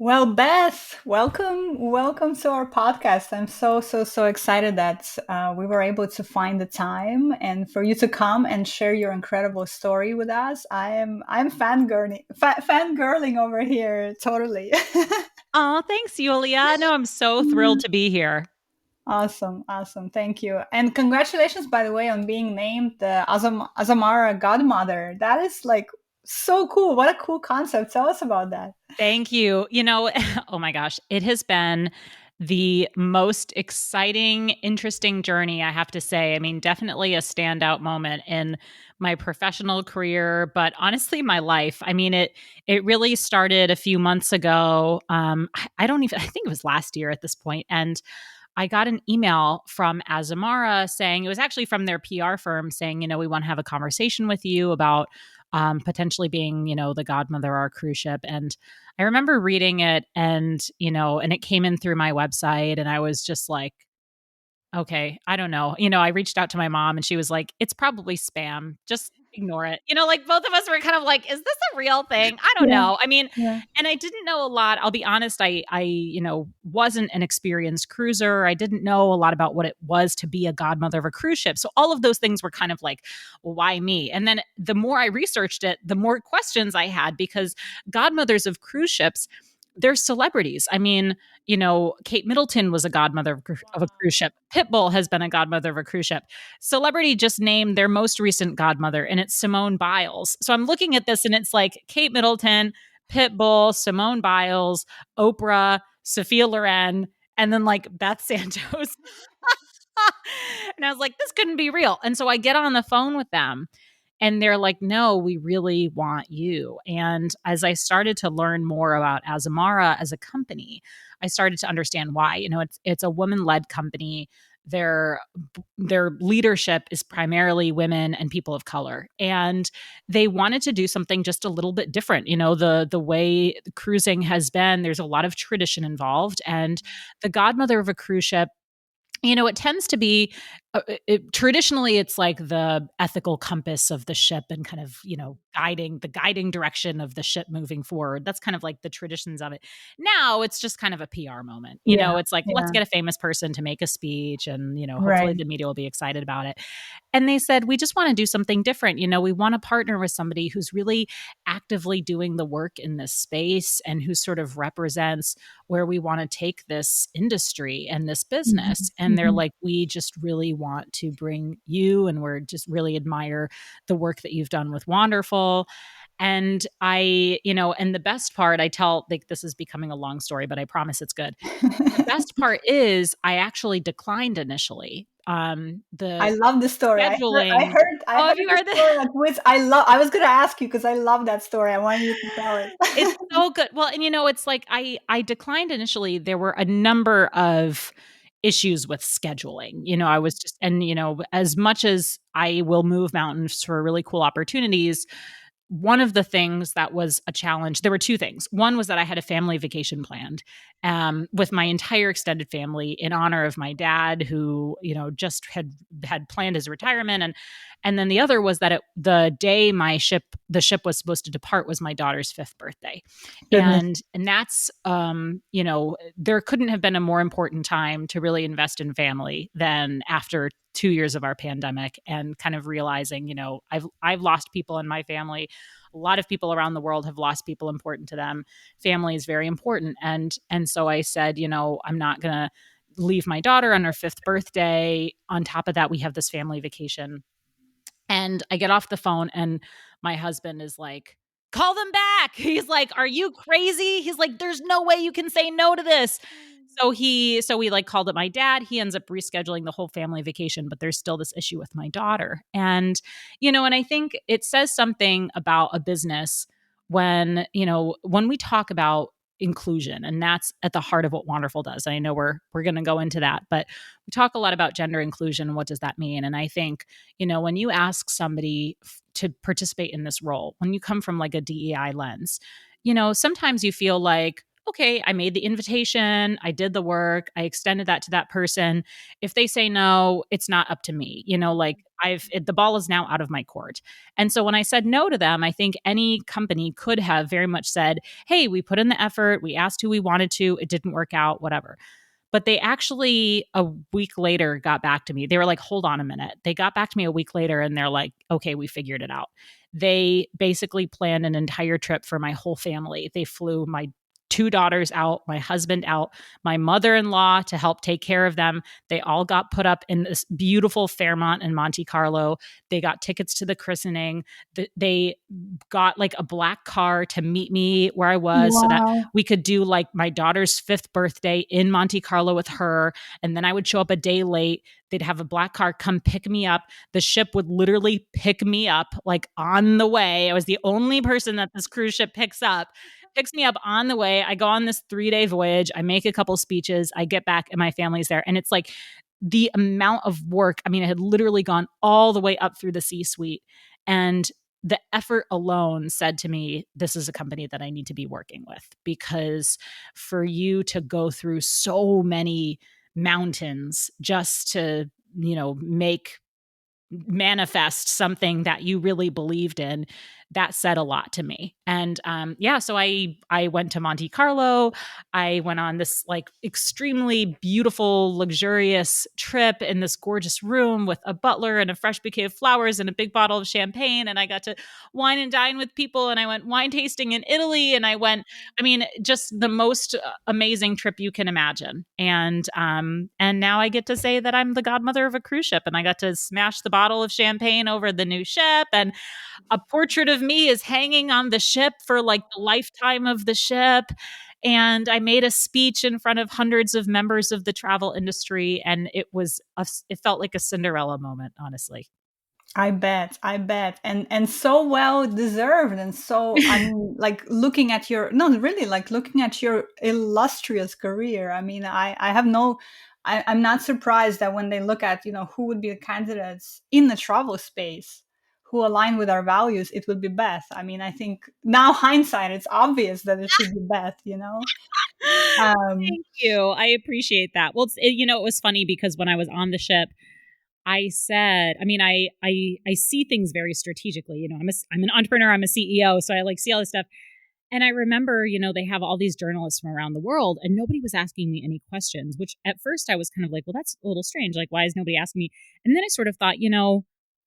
Well, Beth, welcome to our podcast. I'm so excited that we were able to find the time and for you to come and share your incredible story with us. I'm fangirling over here, totally. Oh, thanks, Yulia. No, I'm so thrilled to be here. Awesome. Thank you, and congratulations, by the way, on being named the Azamara Godmother. That is like so cool. What a cool concept. Tell us about that. Thank you. Oh my gosh, it has been the most exciting, interesting journey, I have to say. I mean, definitely a standout moment in my professional career, but honestly, my life. I mean, it really started a few months ago. I don't even I think it was last year at this point, and I got an email from Azamara saying it was actually from their PR firm saying, we want to have a conversation with you about potentially being, the godmother of our cruise ship. And I remember reading it and it came in through my website and I was just like, okay, I don't know. I reached out to my mom and she was like, it's probably spam. Just ignore it. Like both of us were kind of like, is this a real thing? I don't Yeah, know. I mean, yeah. and I didn't know a lot. I'll be honest, I wasn't an experienced cruiser. I didn't know a lot about what it was to be a godmother of a cruise ship. So all of those things were kind of like, well, why me? And then the more I researched it, the more questions I had because godmothers of cruise ships, they're celebrities. I mean, Kate Middleton was a godmother of a cruise ship. Pitbull has been a godmother of a cruise ship. Celebrity just named their most recent godmother, and it's Simone Biles. So I'm looking at this, and it's like Kate Middleton, Pitbull, Simone Biles, Oprah, Sophia Loren, and then like Beth Santos. And I was like, this couldn't be real. And so I get on the phone with them and they're like, no, we really want you. And as I started to learn more about Azamara as a company, I started to understand why. It's a woman-led company. Their leadership is primarily women and people of color. And they wanted to do something just a little bit different. The way cruising has been, there's a lot of tradition involved. And the godmother of a cruise ship, it tends to be traditionally it's like the ethical compass of the ship and kind of, guiding direction of the ship moving forward. That's kind of like the traditions of it. Now it's just kind of a PR moment. Yeah, It's like, let's yeah, get a famous person to make a speech and, hopefully right. the media will be excited about it. And they said, we just want to do something different. We want to partner with somebody who's really actively doing the work in this space and who sort of represents where we want to take this industry and this business. Mhm, And they're mhm. like, we just really want to bring you and we're just really admire the work that you've done with Wanderful. And and the best part, I tell, like, this is becoming a long story, but I promise it's good. The best part is I actually declined initially. I The love the story. scheduling. I Oh, heard have you the heard story that? at which I was gonna ask you because I love that story. I wanted you to tell It's it. so good. Well, and it's like I declined initially. There were a number of issues with scheduling. I was just and as much as I will move mountains for really cool opportunities, one of the things that was a challenge, there were two things. One was that I had a family vacation planned with my entire extended family in honor of my dad, who just had planned his retirement, and then the other was that the day the ship was supposed to depart was my daughter's fifth birthday, Goodness. and that's there couldn't have been a more important time to really invest in family than after 2 years of our pandemic and kind of realizing, I've lost people in my family. A lot of people around the world have lost people important to them. Family is very important. And so I said, I'm not gonna leave my daughter on her fifth birthday. On top of that, we have this family vacation. And I get off the phone and my husband is like, call them back. He's like, are you crazy? He's like, there's no way you can say no to this. So we like called up my dad. He ends up rescheduling the whole family vacation, but there's still this issue with my daughter. And I think it says something about a business when we talk about inclusion, and that's at the heart of what Wanderful does. And I know we're going to go into that, but we talk a lot about gender inclusion and what does that mean? And I think, when you ask somebody to participate in this role, when you come from like a DEI lens, sometimes you feel like, okay, I made the invitation, I did the work, I extended that to that person. If they say no, it's not up to me. Like the ball is now out of my court. And so when I said no to them, I think any company could have very much said, hey, we put in the effort, we asked who we wanted to, it didn't work out, whatever. But they actually a week later got back to me. They were like, hold on a minute. They got back to me a week later and they're like, okay, we figured it out. They basically planned an entire trip for my whole family. They flew my two daughters out, my husband out, my mother-in-law to help take care of them. They all got put up in this beautiful Fairmont in Monte Carlo. They got tickets to the christening. They got like a black car to meet me where I was so that Wow. we could do like my daughter's 5th birthday in Monte Carlo with her. And then I would show up a day late. They'd have a black car come pick me up. The ship would literally pick me up like on the way. I was the only person that this cruise ship picks me up on the way. I go on this 3-day voyage. I make a couple speeches. I get back and my family's there. And it's like the amount of work. I mean, it had literally gone all the way up through the C-suite. And the effort alone said to me, this is a company that I need to be working with, because for you to go through so many mountains just to, make manifest something that you really believed in, that said a lot to me. And so I went to Monte Carlo. I went on this like extremely beautiful, luxurious trip in this gorgeous room with a butler and a fresh bouquet of flowers and a big bottle of champagne. And I got to wine and dine with people. And I went wine tasting in Italy. And just the most amazing trip you can imagine. And now I get to say that I'm the godmother of a cruise ship, and I got to smash the bottle of champagne over the new ship, and a portrait of me is hanging on the ship for like the lifetime of the ship. And I made a speech in front of hundreds of members of the travel industry, and it felt like a Cinderella moment, honestly. I bet, and so well deserved, and so I mean, like looking at your no, really, like looking at your illustrious career. I mean, I have no, I'm not surprised that when they look at who would be the candidates in the travel space who align with our values, it would be Beth. I mean, I think now hindsight, it's obvious that it should be Beth. Um, Thank you. I appreciate that. Well, it was funny because when I was on the ship, I said, I see things very strategically. I'm an entrepreneur. I'm a CEO, so I like see all this stuff. And I remember, they have all these journalists from around the world, and nobody was asking me any questions, which at first I was kind of like, well, that's a little strange. Like, why is nobody asking me? And then I sort of thought,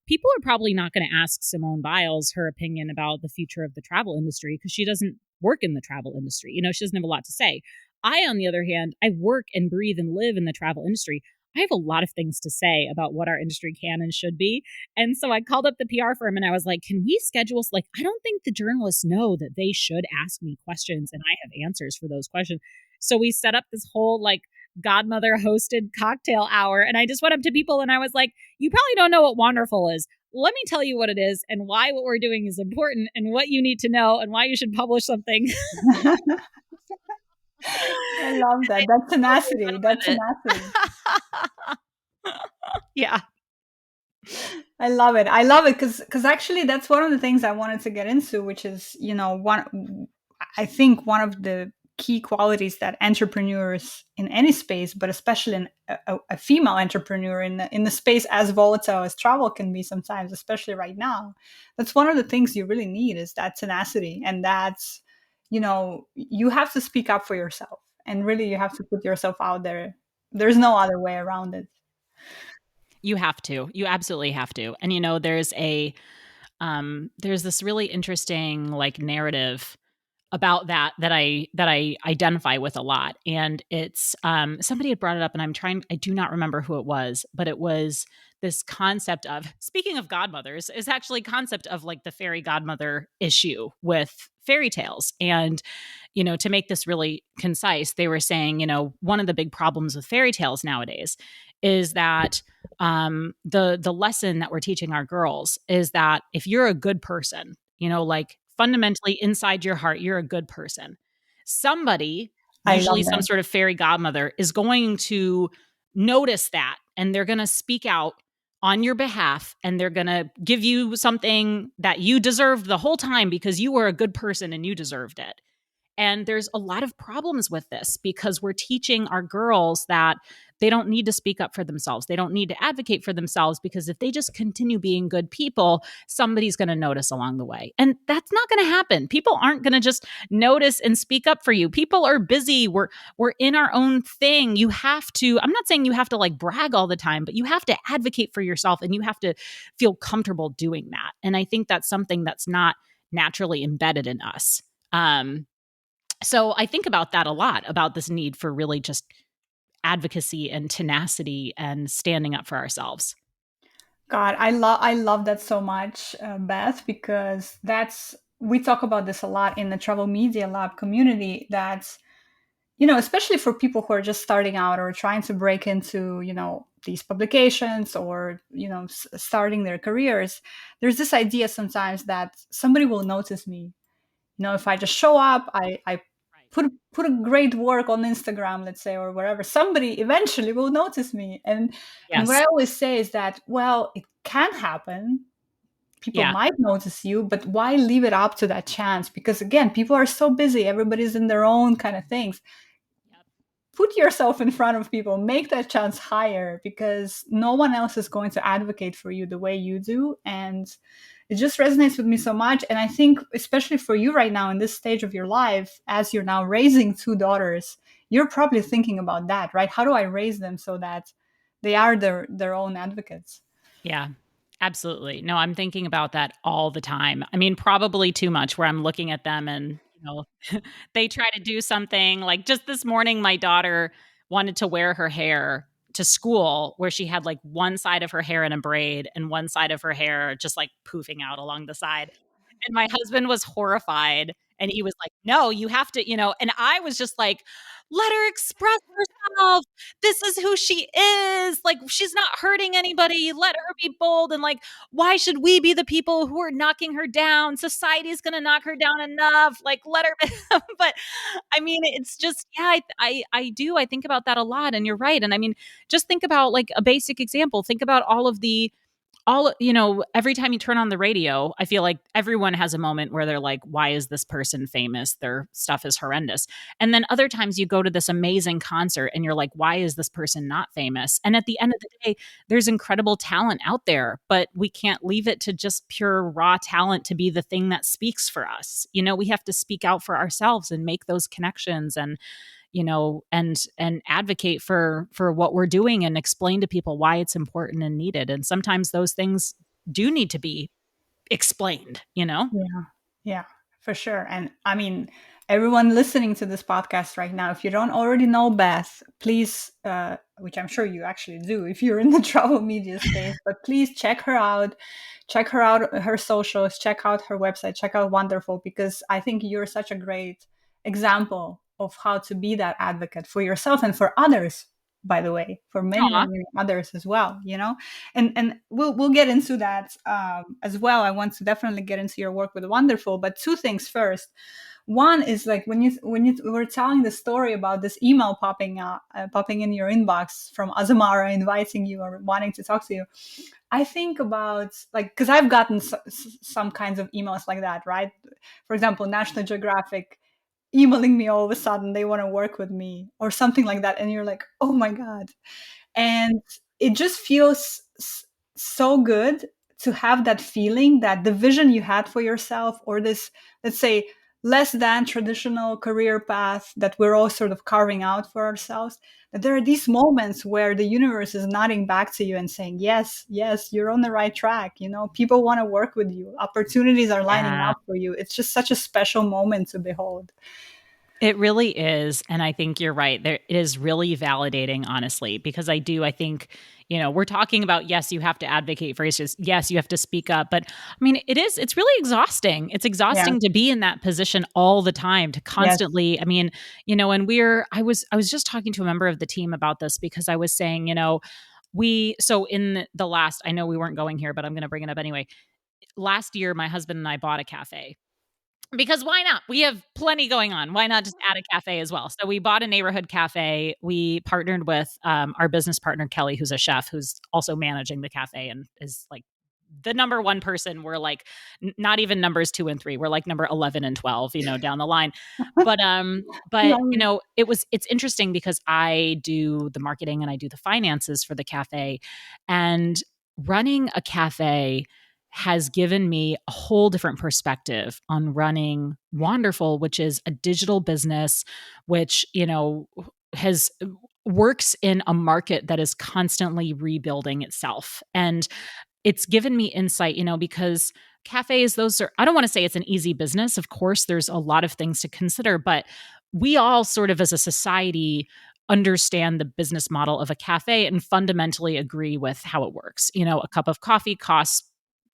people are probably not going to ask Simone Biles her opinion about the future of the travel industry because she doesn't work in the travel industry. She doesn't have a lot to say. I, on the other hand, I work and breathe and live in the travel industry. I have a lot of things to say about what our industry can and should be. And so I called up the PR firm and I was like, can we schedule, like, I don't think the journalists know that they should ask me questions and I have answers for those questions. So we set up this whole like Godmother hosted cocktail hour. And I just went up to people and I was like, you probably don't know what Wanderful is. Let me tell you what it is and why what we're doing is important and what you need to know and why you should publish something. I love that. That's tenacity. That's It. tenacity. Yeah. I love it. I love it because actually that's one of the things I wanted to get into, which is one. I think one of the key qualities that entrepreneurs in any space, but especially a female entrepreneur in the space as volatile as travel can be sometimes, especially right now. That's one of the things you really need is that tenacity, and that's you have to speak up for yourself, and really you have to put yourself out there. There's no other way around it. You have to. You absolutely have to. And there's this really interesting like narrative about that I identify with a lot. And it's somebody had brought it up and I do not remember who it was, but it was this concept of, speaking of godmothers, is actually concept of like the fairy godmother issue with fairy tales. And to make this really concise, they were saying, one of the big problems with fairy tales nowadays is that the lesson that we're teaching our girls is that if you're a good person, like fundamentally inside your heart, you're a good person. Somebody, I love usually some that. sort of fairy godmother, is going to notice that and they're going to speak out on your behalf and they're going to give you something that you deserved the whole time because you were a good person and you deserved it. And there's a lot of problems with this because we're teaching our girls that they don't need to speak up for themselves. They don't need to advocate for themselves, because if they just continue being good people, somebody's going to notice along the way. And that's not going to happen. People aren't going to just notice and speak up for you. People are busy. We're in our own thing. You have to, I'm not saying you have to like brag all the time, but you have to advocate for yourself, and you have to feel comfortable doing that. And I think that's something that's not naturally embedded in us. So I think about that a lot, about this need for really just advocacy and tenacity and standing up for ourselves. God, I love that so much, Beth, because that's we talk about this a lot in the Travel Media Lab community. That's, especially for people who are just starting out or trying to break into, these publications, or, starting their careers. There's this idea sometimes that somebody will notice me. If I just show up, I Right. put a great work on Instagram, let's say, or wherever, somebody eventually will notice me. And what Yes. I always say is that, well, it can happen. People Yeah. might notice you, but why leave it up to that chance? Because again, people are so busy, everybody's in their own kind of things. Yep. Put yourself in front of people, make that chance higher, because no one else is going to advocate for you the way you do. And it just resonates with me so much. And I think, especially for you right now in this stage of your life, as you're now raising two daughters, you're probably thinking about that, right? How do I raise them so that they are their own advocates? Yeah. Absolutely. No, I'm thinking about that all the time. I mean, probably too much, where I'm looking at them and, they try to do something. Like just this morning, my daughter wanted to wear her hair to school, where she had like one side of her hair in a braid and one side of her hair just like poofing out along the side. And my husband was horrified, and he was like, "No, you have to," and I was just like, "Let her express herself. This is who she is. Like, she's not hurting anybody. Let her be bold." And like, why should we be the people who are knocking her down? Society's going to knock her down enough. Like, let her. But I mean, it's just, yeah, I do. I think about that a lot. And you're right. And I mean, just think about like a basic example. Think about all of the every time you turn on the radio, I feel like everyone has a moment where they're like, why is this person famous? Their stuff is horrendous. And then other times you go to this amazing concert and you're like, why is this person not famous? And at the end of the day, there's incredible talent out there, but we can't leave it to just pure raw talent to be the thing that speaks for us. We have to speak out for ourselves and make those connections, and advocate for what we're doing, and explain to people why it's important and needed. And sometimes those things do need to be explained. Yeah, yeah, for sure. And I mean, everyone listening to this podcast right now, if you don't already know Beth, please, which I'm sure you actually do if you're in the travel media space, but please check her out. Check her out, her socials, check out her website, check out Wanderful, because I think you're such a great example of how to be that advocate for yourself and for others, by the way, for many, Aw. many, many others as well. And we'll get into that as well. I want to definitely get into your work with Wonderful, but two things first. One is like when you were telling the story about this email popping in your inbox from Azamara inviting you or wanting to talk to you. I think about, like, because I've gotten some kinds of emails like that, right? For example, National Geographic emailing me all of a sudden, they want to work with me or something like that, and you're like, oh my god. And it just feels so good to have that feeling that the vision you had for yourself, or this, let's say, less than traditional career path that we're all sort of carving out for ourselves, that there are these moments where the universe is nodding back to you and saying, yes, yes, you're on the right track. People want to work with you, opportunities are lining Yeah. up for you. It's just such a special moment to behold. It really is, and I think you're right. There it is really validating, honestly, because I think, we're talking about, yes, you have to advocate for yourself. Yes, you have to speak up, but I mean, it's really exhausting. It's Yeah. exhausting to be in that position all the time, to Yes. constantly, I mean, and I was just talking to a member of the team about this, because I was saying, so in the last, I know we weren't going here, but I'm going to bring it up anyway. Last year, my husband and I bought a cafe, because why not? We have plenty going on. Why not just add a cafe as well? So we bought a neighborhood cafe. We partnered with our business partner, Kelly, who's a chef, who's also managing the cafe and is like the number one person, we're like not even numbers 2 and 3. We're like number 11 and 12, down the line. But Love it. it's interesting because I do the marketing and I do the finances for the cafe, and running a cafe has given me a whole different perspective on running Wanderful, which is a digital business, which, has works in a market that is constantly rebuilding itself. And it's given me insight, because cafes, those are, I don't want to say it's an easy business. Of course, there's a lot of things to consider, but we all sort of as a society understand the business model of a cafe and fundamentally agree with how it works. A cup of coffee costs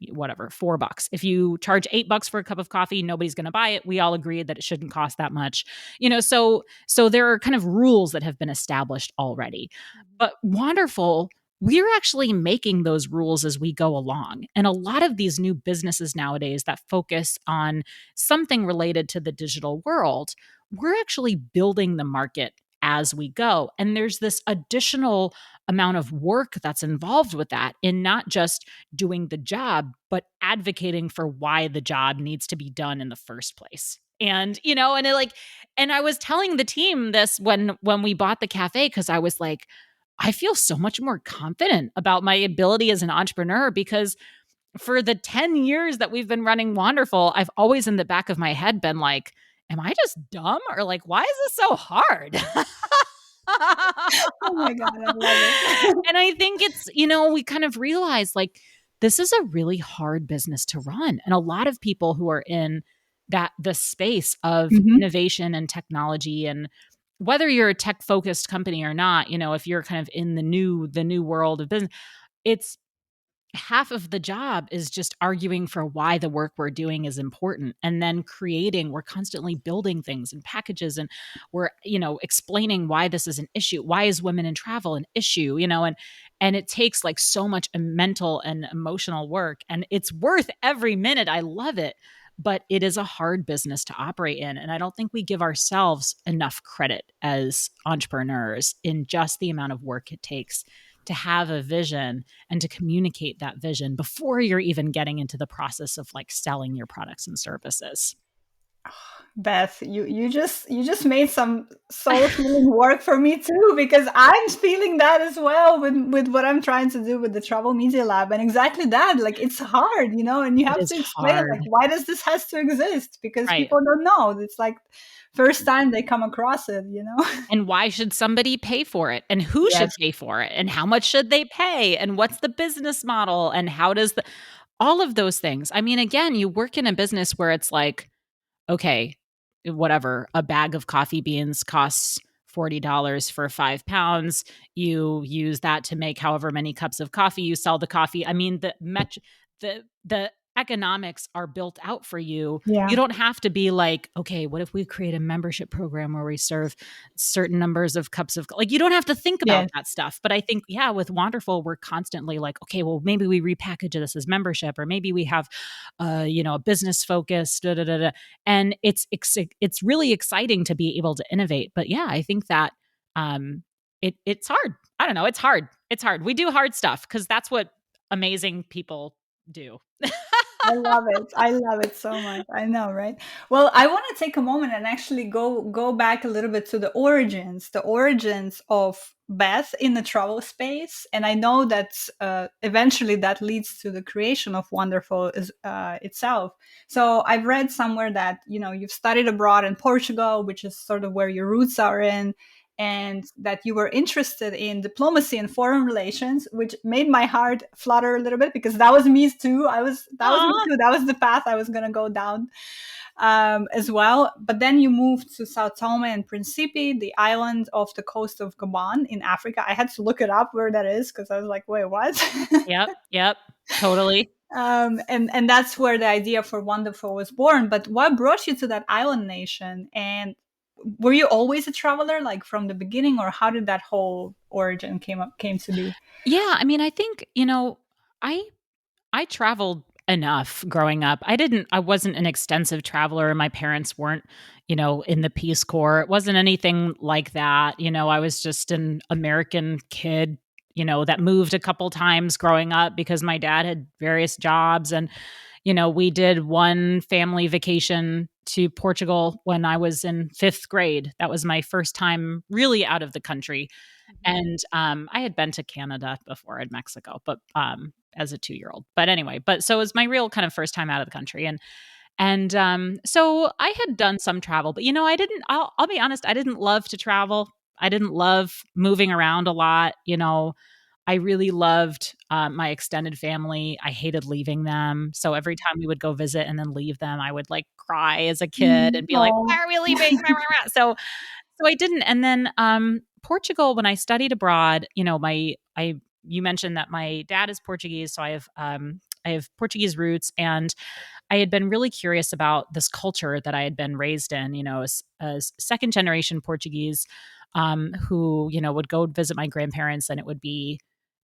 whatever, $4. If you charge $8 for a cup of coffee, nobody's going to buy it. We all agree that it shouldn't cost that much. So there are kind of rules that have been established already. But Wanderful, we're actually making those rules as we go along. And a lot of these new businesses nowadays that focus on something related to the digital world, we're actually building the market as we go. And there's this additional amount of work that's involved with that in not just doing the job, but advocating for why the job needs to be done in the first place. And I was telling the team this when we bought the cafe, because I was like, I feel so much more confident about my ability as an entrepreneur, because for the 10 years that we've been running Wanderful, I've always in the back of my head been like, am I just dumb? Or like, why is this so hard? Oh my God, I love it. And I think it's, we kind of realize like this is a really hard business to run. And a lot of people who are in the space of Mhm. innovation and technology, and whether you're a tech focused company or not, if you're kind of in the new world of business, it's half of the job is just arguing for why the work we're doing is important, and then we're constantly building things and packages, and we're explaining why this is an issue, why is women in travel an issue, and it takes like so much mental and emotional work, and it's worth every minute. I love it, but it is a hard business to operate in, and I don't think we give ourselves enough credit as entrepreneurs in just the amount of work it takes to have a vision and to communicate that vision before you're even getting into the process of like selling your products and services. Beth, you just made some soul healing work for me too, because I'm feeling that as well with what I'm trying to do with the Travel Media Lab, and exactly that. Like it's hard, and you It have is to explain it, hard. like why does this has to exist? Because Right. people don't know. It's like first time they come across it. And why should somebody pay for it? And who should Yes, pay for it? And how much should they pay? And what's the business model? And how does all of those things? I mean, again, you work in a business where it's like, okay, whatever, a bag of coffee beans costs $40 for 5 pounds. You use that to make however many cups of coffee. You sell the coffee. I mean, the economics are built out for you. You yeah, don't have to be like, okay, what if we create a membership program where we serve certain numbers of cups of, like, you don't have to think about yes, that stuff. But I think, yeah, with Wanderful, we're constantly like, okay, well, maybe we repackage this as membership, or maybe we have a business focus, da, da, da, da. And it's really exciting to be able to innovate. But yeah, I think that it's hard. I don't know, it's hard. We do hard stuff because that's what amazing people do. I love it. I love it so much. I know, right? Well, I want to take a moment and actually go back a little bit to the origins of Beth in the travel space. And I know that eventually that leads to the creation of Wonderful itself. So I've read somewhere that you've studied abroad in Portugal, which is sort of where your roots are in, and that you were interested in diplomacy and foreign relations, which made my heart flutter a little bit because that was me too. That was me Aw. too. That was the path I was gonna go down as well. But then you moved to Sao Tome and Principe, the island off the coast of Gabon in Africa. I had to look it up where that is because I was like, wait, what? Yep, totally. And that's where the idea for Wonderful was born. But what brought you to that island nation? And were you always a traveler, like from the beginning, or how did that whole origin came to be? Yeah, I mean, I think, I I traveled enough growing up. I wasn't an extensive traveler. My parents weren't, in the Peace Corps. It wasn't anything like that. I was just an American kid that moved a couple times growing up because my dad had various jobs. And we did one family vacation to Portugal when I was in 5th grade. That was my first time really out of the country. And I had been to Canada before, and Mexico, but as a 2-year-old. But anyway, so it was my real kind of first time out of the country. And so I had done some travel, but I didn't. I'll be honest, I didn't love to travel. I didn't love moving around a lot. I really loved my extended family. I hated leaving them. So every time we would go visit and then leave them, I would like cry as a kid and be like, Oh, "Why are we leaving?" So I didn't. And then Portugal, when I studied abroad, you mentioned that my dad is Portuguese, so I have Portuguese roots, and I had been really curious about this culture that I had been raised in, as second generation Portuguese, who, would go visit my grandparents, and it would be,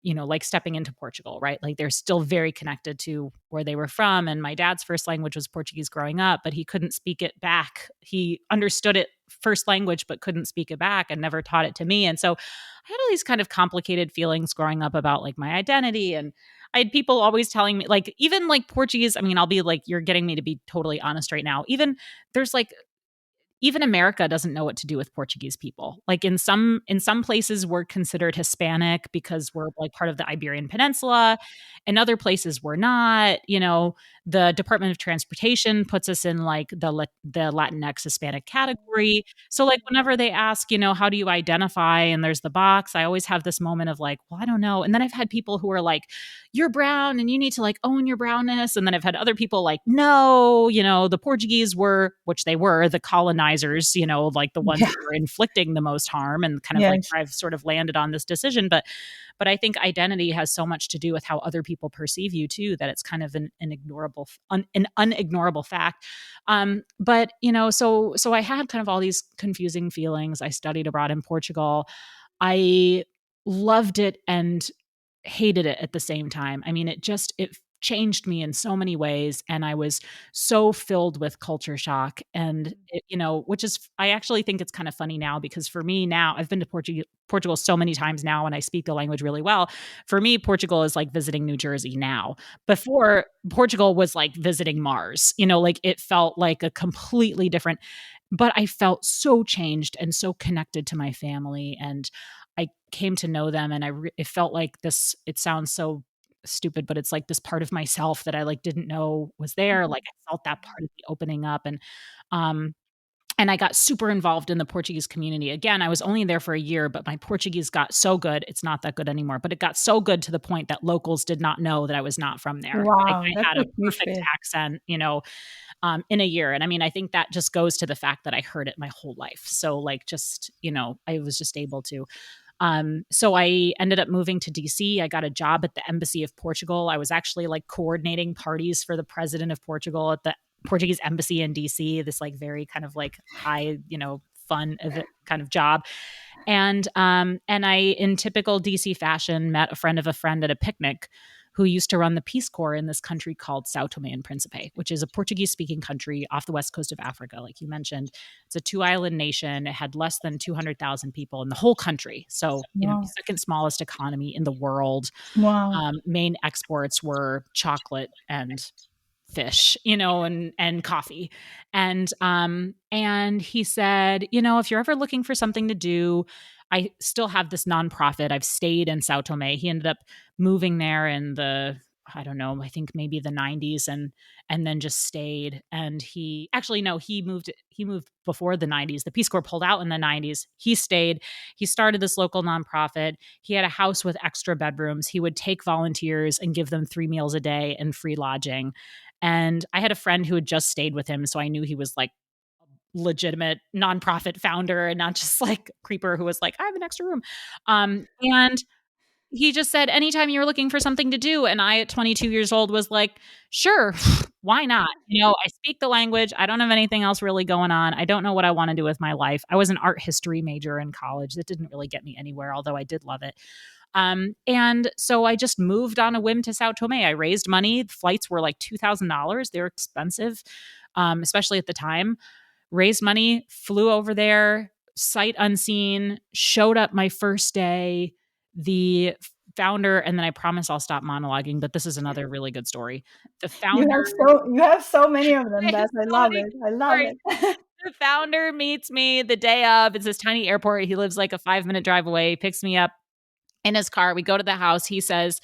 like stepping into Portugal, right? Like they're still very connected to where they were from. And my dad's first language was Portuguese growing up, but he couldn't speak it back. He understood it first language, but couldn't speak it back and never taught it to me. And so I had all these kind of complicated feelings growing up about like my identity. And I had people always telling me, like, even like Portuguese. I mean, I'll be like, you're getting me to be totally honest right now. There's like, even America doesn't know what to do with Portuguese people. Like in some places we're considered Hispanic because we're like part of the Iberian Peninsula. In other places we're not. The Department of Transportation puts us in like the Latinx Hispanic category. So like whenever they ask, how do you identify, and there's the box, I always have this moment of like, well, I don't know. And then I've had people who are like, you're brown and you need to like own your brownness. And then I've had other people like, no, the Portuguese were, which they were, the colonizers, like the ones yeah. who were inflicting the most harm, and kind of like Yes. where I've sort of landed on this decision. But I think identity has so much to do with how other people perceive you too, that it's kind of an unignorable fact. But so I had kind of all these confusing feelings. I studied abroad in Portugal. I loved it and hated it at the same time. I mean, it changed me in so many ways, and I was so filled with culture shock. And which is, I actually think it's kind of funny now, because for me now, I've been to Portugal so many times now, and I speak the language really well. For me, Portugal is like visiting New Jersey now. Before, Portugal was like visiting Mars. Like it felt like a completely different, but I felt so changed and so connected to my family, and I came to know them, and it felt like this. It sounds so stupid, but it's like this part of myself that I like didn't know was there. Like I felt that part of the opening up. Um and I got super involved in the Portuguese community. Again, I was only there for a year, but my Portuguese got so good. It's not that good anymore, but it got so good to the point that locals did not know that I was not from there. Like Wow, I that's had a a huge perfect fit. accent, in a year. And I mean, I think that just goes to the fact that I heard it my whole life. So like, just, I was just able to. So I ended up moving to DC. I got a job at the Embassy of Portugal. I was actually like coordinating parties for the president of Portugal at the Portuguese embassy in DC, this like very kind of like high, fun kind of job. And I, in typical DC fashion, met a friend of a friend at a picnic who used to run the Peace Corps in this country called Sao Tome and Principe, which is a Portuguese speaking country off the west coast of Africa. Like you mentioned, it's a 2 island nation. It had less than 200,000 people in the whole country. So, Wow. second smallest economy in the world. Wow. Main exports were chocolate and fish, and coffee. And he said, if you're ever looking for something to do, I still have this nonprofit. I've stayed in Sao Tome. He ended up moving there in the, I don't know, I think maybe the 90s, and then just stayed. And he actually, no, he moved before the 90s. The Peace Corps pulled out in the 90s. He stayed. He started this local nonprofit. He had a house with extra bedrooms. He would take volunteers and give them 3 meals a day and free lodging. And I had a friend who had just stayed with him, so I knew he was like legitimate nonprofit founder and not just like creeper who was like, I have an extra room. And he just said, anytime you were looking for something to do. And I, at 22 years old, was like, sure, why not? I speak the language. I don't have anything else really going on. I don't know what I want to do with my life. I was an art history major in college. That didn't really get me anywhere, although I did love it. And so I just moved on a whim to Sao Tome. I raised money. The flights were like $2,000. They were expensive, especially at the time. Raised money, flew over there, sight unseen, showed up my first day. The founder, and then I promise I'll stop monologuing, but this is another really good story. The You founder, have so many of them. I have That I so love many it. I love stories. it. The founder meets me the day of. It's this tiny airport. He lives like a 5-minute drive away. He picks me up in his car. We go to the house. He says,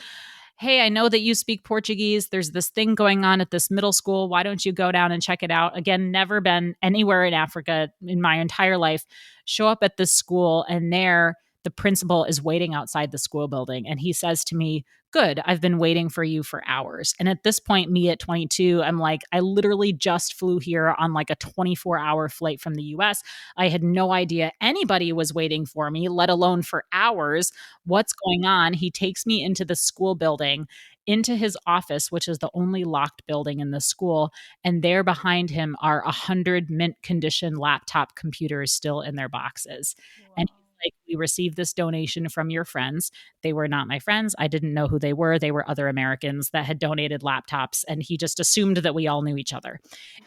"Hey, I know that you speak Portuguese. There's this thing going on at this middle school. Why don't you go down and check it out?" Again, never been anywhere in Africa in my entire life. Show up at this school, and there the principal is waiting outside the school building. And he says to me, "Good, I've been waiting for you for hours." And at this point, me at 22, I'm like, I literally just flew here on like a 24-hour flight from the US. I had no idea anybody was waiting for me, let alone for hours. What's going on? He takes me into the school building, into his office, which is the only locked building in the school. And there behind him are 100 mint condition laptop computers still in their boxes. And Wow. he's like, "We received this donation from your friends." They were not my friends. I didn't know who they were. They were other Americans that had donated laptops. And he just assumed that we all knew each other.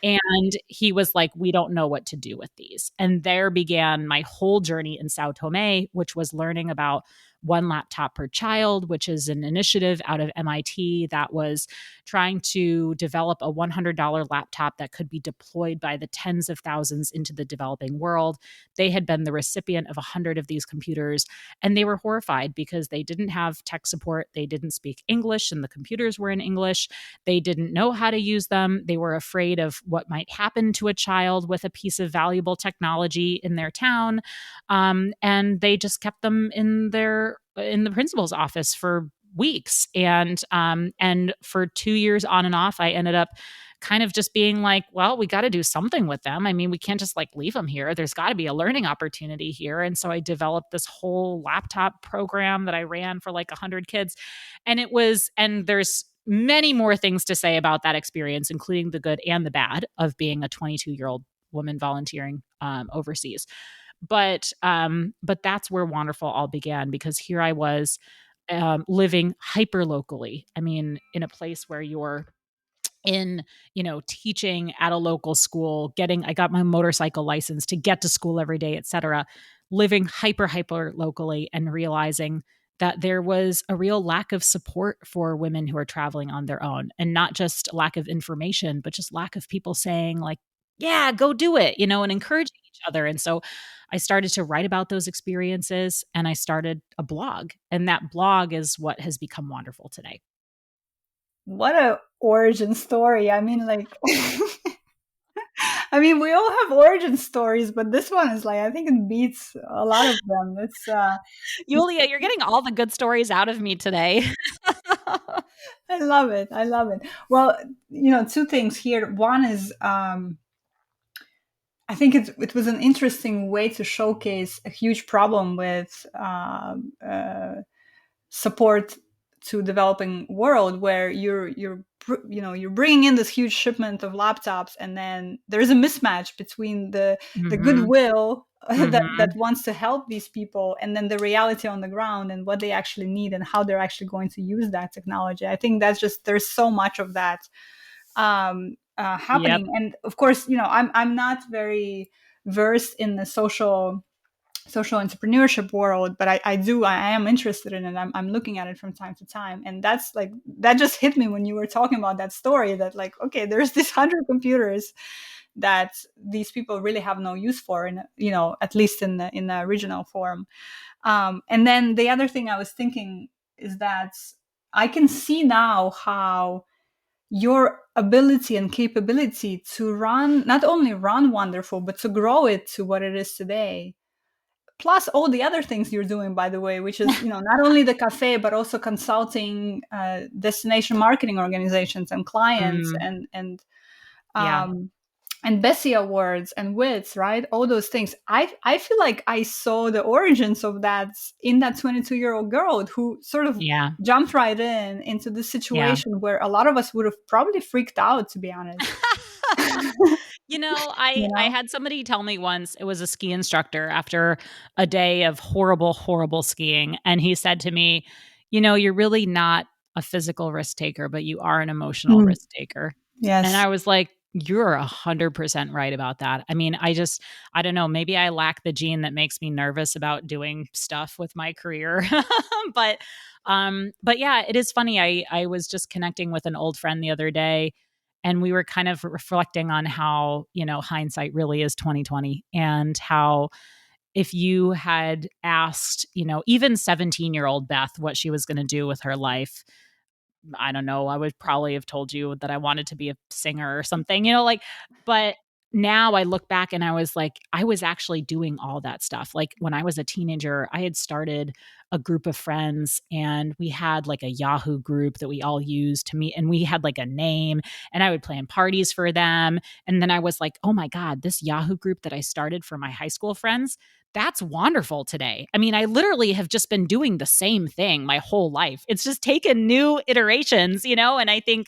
And he was like, "We don't know what to do with these." And there began my whole journey in Sao Tome, which was learning about one laptop per child, which is an initiative out of MIT that was trying to develop a $100 laptop that could be deployed by the tens of thousands into the developing world. They had been the recipient of 100 of these computers, and they were horrified because they didn't have tech support. They didn't speak English, and the computers were in English. They didn't know how to use them. They were afraid of what might happen to a child with a piece of valuable technology in their town. And they just kept them in the principal's office for weeks. And for 2 years on and off, I ended up kind of just being like, well, we got to do something with them. I mean, we can't just like leave them here. There's got to be a learning opportunity here. And so I developed this whole laptop program that I ran for like 100 kids. And there's many more things to say about that experience, including the good and the bad of being a 22-year-old woman volunteering overseas. But that's where Wonderful all began, because here I was, living hyper locally. I mean, in a place where you're in, teaching at a local school, I got my motorcycle license to get to school every day, etc. Living hyper locally and realizing that there was a real lack of support for women who are traveling on their own, and not just lack of information, but just lack of people saying like, yeah, go do it, and encouraging each other. And so I started to write about those experiences, and I started a blog, and that blog is what has become Wonderful today. What a origin story. I mean, like, I mean, we all have origin stories, but this one is like, I think it beats a lot of them. Yulia, you're getting all the good stories out of me today. I love it. I love it. Well, two things here. One is, I think it was an interesting way to showcase a huge problem with support to developing world, where you're bringing in this huge shipment of laptops, and then there's a mismatch between the Mhm. goodwill that Mhm. wants to help these people, and then the reality on the ground and what they actually need and how they're actually going to use that technology. I think that's just, there's so much of that Yep. happening. And of course, I'm not very versed in the social entrepreneurship world, but I am interested in it. I'm looking at it from time to time, and that's like, that just hit me when you were talking about that story, that like, okay, there's this 100 computers that these people really have no use for, in at least in the original form. And then the other thing I was thinking is that I can see now how your ability and capability to not only run Wonderful, but to grow it to what it is today, plus all the other things you're doing, by the way, which is, not only the cafe, but also consulting destination marketing organizations and clients, Mm, yeah. um, and Bessie Awards and WITS, right? All those things. I feel like I saw the origins of that in that 22-year-old girl who sort of Yeah. jumped right into this Yeah. situation where a lot of us would have probably freaked out, to be honest. I you I know? had somebody tell me once, it was a ski instructor after a day of horrible skiing, and he said to me, "You're really not a physical risk taker, but you are an emotional Mm, risk taker." And yes. I was like, You're 100% right about that. I mean, I don't know, maybe I lack the gene that makes me nervous about doing stuff with my career. but but yeah, it is funny. I was just connecting with an old friend the other day, and we were kind of reflecting on how, hindsight really is 2020, and how if you had asked, even 17-year-old Beth what she was going to do with her life, I don't know, I would probably have told you that I wanted to be a singer or something, but now I look back and I was like, I was actually doing all that stuff. Like when I was a teenager, I had started a group of friends, and we had like a Yahoo group that we all used to meet, and we had like a name, and I would plan parties for them. And then I was like, oh my God, this Yahoo group that I started for my high school friends, that's wonderful today. I mean, I literally have just been doing the same thing my whole life. It's just taken new iterations, and I think,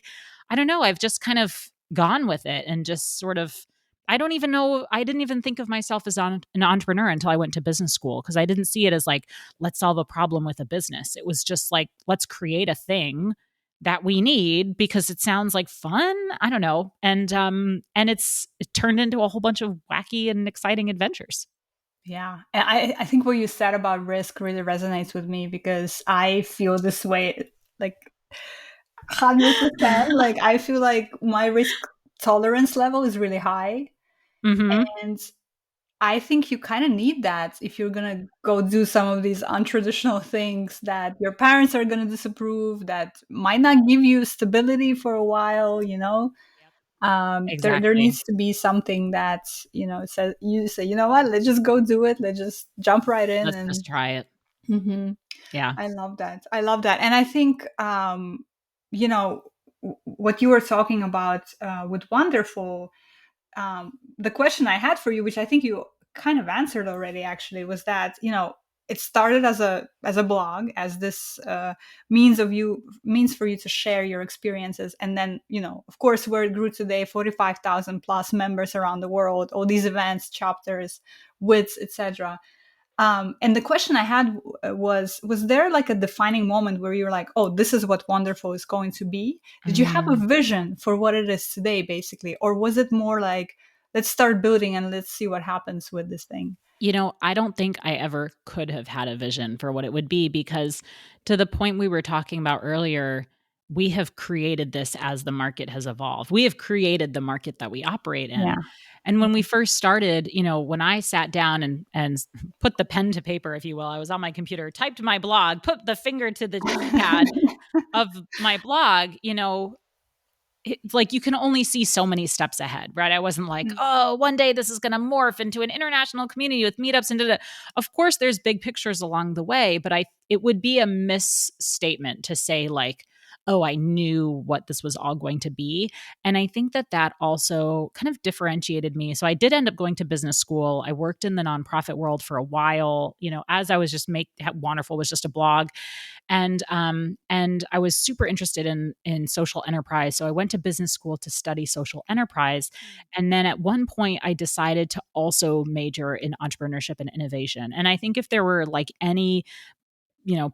I don't know, I've just kind of gone with it and just sort of, I don't even know, I didn't even think of myself as an entrepreneur until I went to business school, because I didn't see it as like, let's solve a problem with a business. It was just like, let's create a thing that we need because it sounds like fun. I don't know. And it turned into a whole bunch of wacky and exciting adventures. Yeah. And I think what you said about risk really resonates with me because I feel this way like 100%. Like I feel like my risk tolerance level is really high. Mhm. And I think you kind of need that if you're going to go do some of these untraditional things that your parents are going to disapprove, that might not give you stability for a while, Yep. there Exactly. needs to be something that, says, you say, you know what, let's just go do it. Let's just jump right in. Let's just And try it. Mhm. Yeah. I love that. I love that. And I think, you know, what you were talking about with Wonderful, the question I had for you, which I think you kind of answered already, actually, was that it started as a blog, as this means for you to share your experiences, and then of course, where it grew today, 45,000 plus members around the world, all these events, chapters, wits, etc. And the question I had was there like a defining moment where you're like, oh, this is what Wonderful is going to be? Did you have a Mm. vision for what it is today, basically? Or was it more like, let's start building and let's see what happens with this thing? I don't think I ever could have had a vision for what it would be, because to the point we were talking about earlier, we have created this as the market has evolved. We have created the market that we operate in. Yeah. And when we first started, when I sat down and put the pen to paper, if you will, I was on my computer, typed my blog, put the finger to the keypad of my blog, it's like you can only see so many steps ahead, right? I wasn't like, oh, one day this is going to morph into an international community with meetups and da-da. Of course, there's big pictures along the way, but it would be a misstatement to say like, oh, I knew what this was all going to be. And I think that also kind of differentiated me. So I did end up going to business school. I worked in the nonprofit world for a while, as I was just Wonderful was just a blog, and I was super interested in social enterprise. So I went to business school to study social enterprise, and then at one point I decided to also major in entrepreneurship and innovation. And I think if there were like any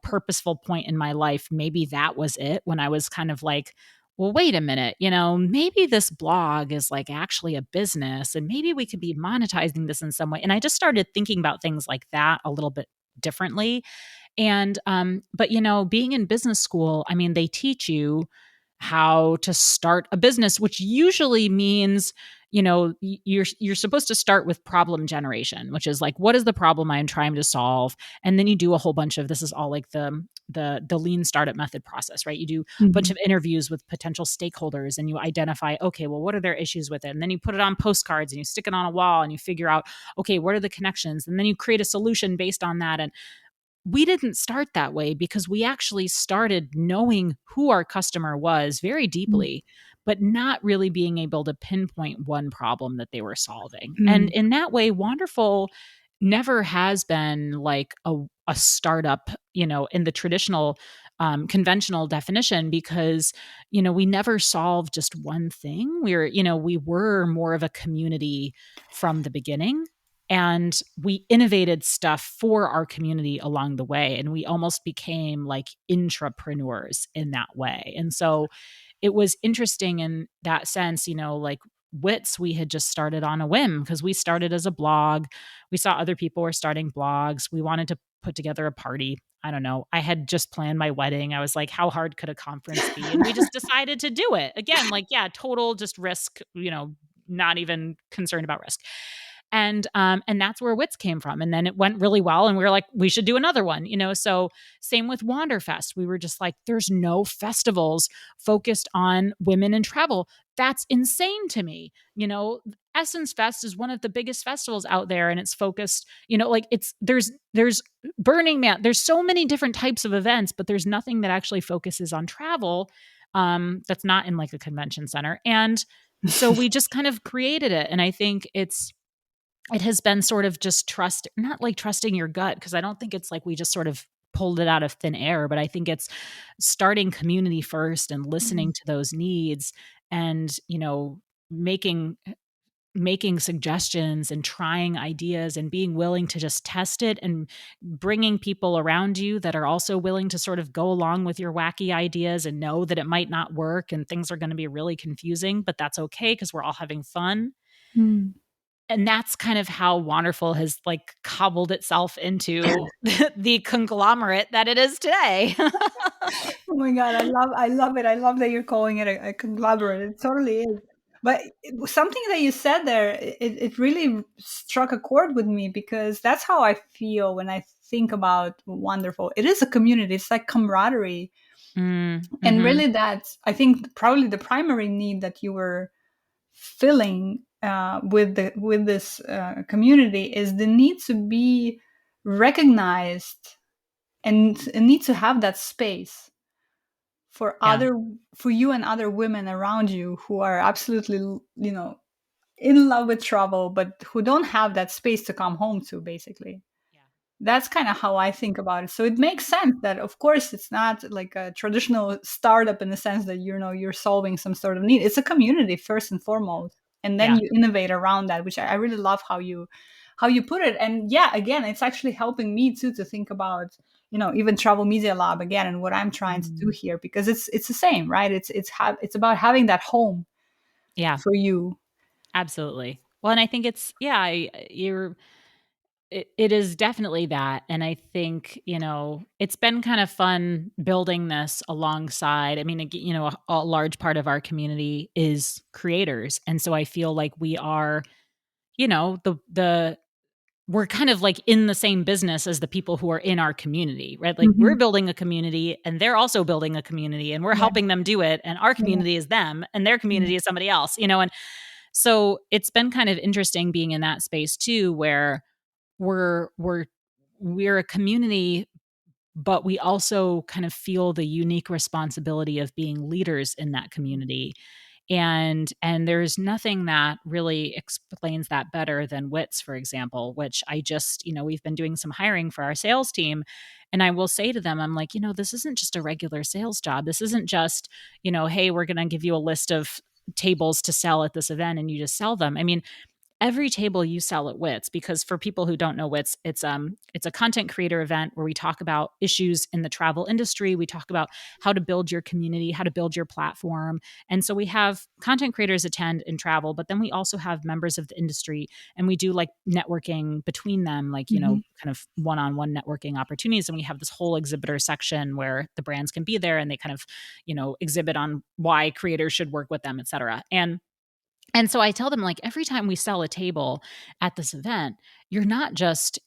purposeful point in my life, maybe that was it, when I was kind of like, well, wait a minute, maybe this blog is like actually a business, and maybe we could be monetizing this in some way. And I just started thinking about things like that a little bit differently. And but being in business school, I mean, they teach you how to start a business, which usually means, you're supposed to start with problem generation, which is like, what is the problem I'm trying to solve? And then you do a whole bunch of, this is all like the lean startup method process, right? You do a bunch Mhm. of interviews with potential stakeholders, and you identify, okay, well, what are their issues with it? And then you put it on postcards and you stick it on a wall, and you figure out, okay, what are the connections? And then you create a solution based on that. And we didn't start that way, because we actually started knowing who our customer was very deeply, but not really being able to pinpoint one problem that they were solving. And Mhm. in that way, Wonderful never has been like a startup, in the traditional conventional definition, because, we never solved just one thing. We were more of a community from the beginning, and we innovated stuff for our community along the way, and we almost became like intrapreneurs in that way. And so it was interesting in that sense, like Wits we had just started on a whim because we started as a blog. We saw other people were starting blogs. We wanted to put together a party. I don't know. I had just planned my wedding. I was like, how hard could a conference be? And we just decided to do it. Again, like, yeah, total just risk, not even concerned about risk. And that's where Wits came from. And then it went really well. And we were like, we should do another one. So same with Wanderfest. We were just like, there's no festivals focused on women in travel. That's insane to me. Essence Fest is one of the biggest festivals out there, and it's focused, like there's Burning Man. There's so many different types of events, but there's nothing that actually focuses on travel. That's not in like a convention center. And so we just kind of created it. And I think it has been sort of just not like trusting your gut, because I don't think it's like we just sort of pulled it out of thin air, but I think it's starting community first and listening to those needs and, making suggestions and trying ideas and being willing to just test it and bringing people around you that are also willing to sort of go along with your wacky ideas and know that it might not work and things are going to be really confusing, but that's okay because we're all having fun. Mm. And that's kind of how Wanderful has like cobbled itself into the conglomerate that it is today. Oh my God, I love it. I love that you're calling it a conglomerate. It totally is. But something that you said there, it really struck a chord with me, because that's how I feel when I think about Wonderful. It is a community. It's like camaraderie. And Mm-hmm. really that's, I think, probably the primary need that you were filling with this community is the need to be recognized and need to have that space for Yeah. for you and other women around you who are absolutely, in love with travel, but who don't have that space to come home to, basically. Yeah. That's kind of how I think about it. So it makes sense that, of course, it's not like a traditional startup in the sense that, you're solving some sort of need. It's a community first and foremost, and then Yeah. you innovate around that, which I really love how you put it. And yeah, again, it's actually helping me too to think about, even Travel Media Lab again and what I'm trying to do Mm. here, because it's the same, right? It's about having that home Yeah. for you. Absolutely. Well, and I think it's yeah, it is definitely that. And I think, it's been kind of fun building this alongside. I mean, a large part of our community is creators. And so I feel like we are, the we're kind of like in the same business as the people who are in our community, right? Like we're Hmm. building a community and they're also building a community and we're Yeah, helping them do it. And our yeah. community is them and their Yeah. community is somebody else. And so it's been kind of interesting being in that space too, where we're we're we're a community, but we also kind of feel the unique responsibility of being leaders in that community. And there's nothing that really explains that better than Wits, for example, which I just, we've been doing some hiring for our sales team. And I will say to them, I'm like, this isn't just a regular sales job. This isn't just, hey, we're going to give you a list of tables to sell at this event and you just sell them. I mean, every table you sell at Wits, because for people who don't know Wits, it's a content creator event where we talk about issues in the travel industry. We talk about how to build your community, how to build your platform. And so we have content creators attend in travel, but then we also have members of the industry and we do like networking between them, like, Hmm. kind of one-on-one networking opportunities. And we have this whole exhibitor section where the brands can be there and they kind of, exhibit on why creators should work with them, et cetera. And so I tell them, like, every time we sell a table at this event, you're not just,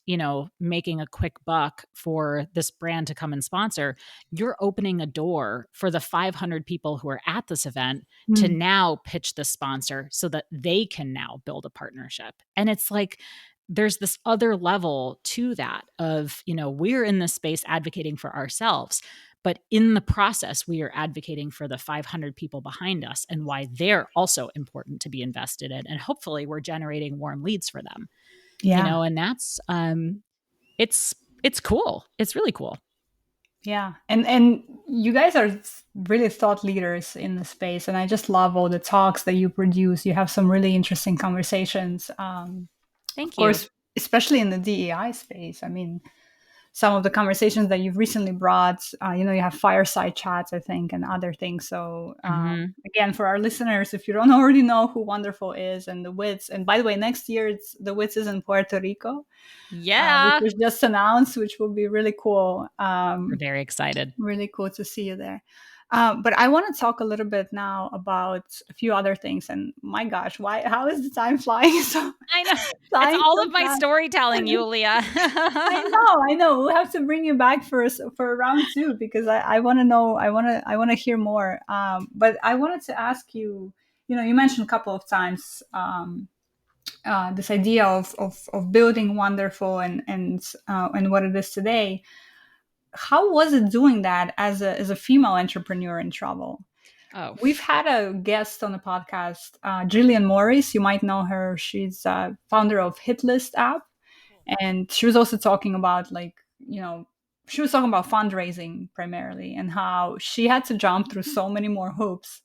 making a quick buck for this brand to come and sponsor. You're opening a door for the 500 people who are at this event to Mm. now pitch the sponsor so that they can now build a partnership. And it's like, there's this other level to that of, we're in this space advocating for ourselves, but in the process, we are advocating for the 500 people behind us and why they're also important to be invested in. And hopefully we're generating warm leads for them, Yeah. and that's, it's cool. It's really cool. Yeah, and you guys are really thought leaders in the space, and I just love all the talks that you produce. You have some really interesting conversations. Of Thank you. course, especially in the DEI space. I mean, some of the conversations that you've recently brought. You have fireside chats, I think, and other things. So Hmm. again, for our listeners, if you don't already know who Wonderful is and the Wits, and by the way, next year the Wits is in Puerto Rico, which Yeah. was just announced, which will be really cool. We're very excited. Really cool to see you there. But I want to talk a little bit now about a few other things. And my gosh, why? How is the time flying? So I know. It's flying all so of my fast. storytelling, Yulia. I know. We'll have to bring you back for round two because I want to know. I want to hear more. But I wanted to ask you. You mentioned a couple of times this idea of building Wonderful and what it is today. How was it doing that as a female entrepreneur in travel? Oh, We've had a guest on the podcast, Jillian Morris. You might know her. She's founder of Hitlist app, and she was also talking about she was talking about fundraising primarily and how she had to jump through so many more hoops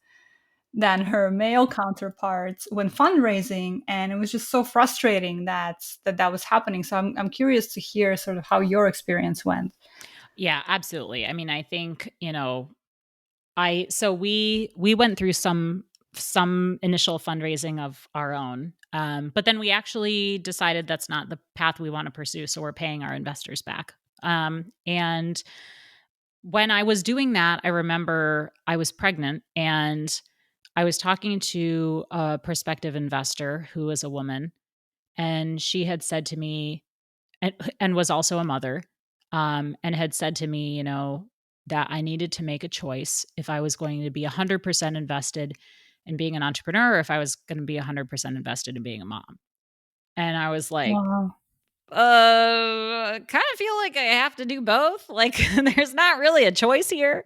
than her male counterparts when fundraising, and it was just so frustrating that was happening. So I'm curious to hear sort of how your experience went. yeah, absolutely. I mean, I think, I so we went through some initial fundraising of our own. But then we actually decided that's not the path we want to pursue, so we're paying our investors back. And when I was doing that, I remember I was pregnant and I was talking to a prospective investor who was a woman, and she had said to me, and was also a mother, and had said to me, that I needed to make a choice if I was going to be 100% invested in being an entrepreneur, or if I was going to be 100% invested in being a mom. And I was like, Wow. kind of feel like I have to do both. Like, there's not really a choice here.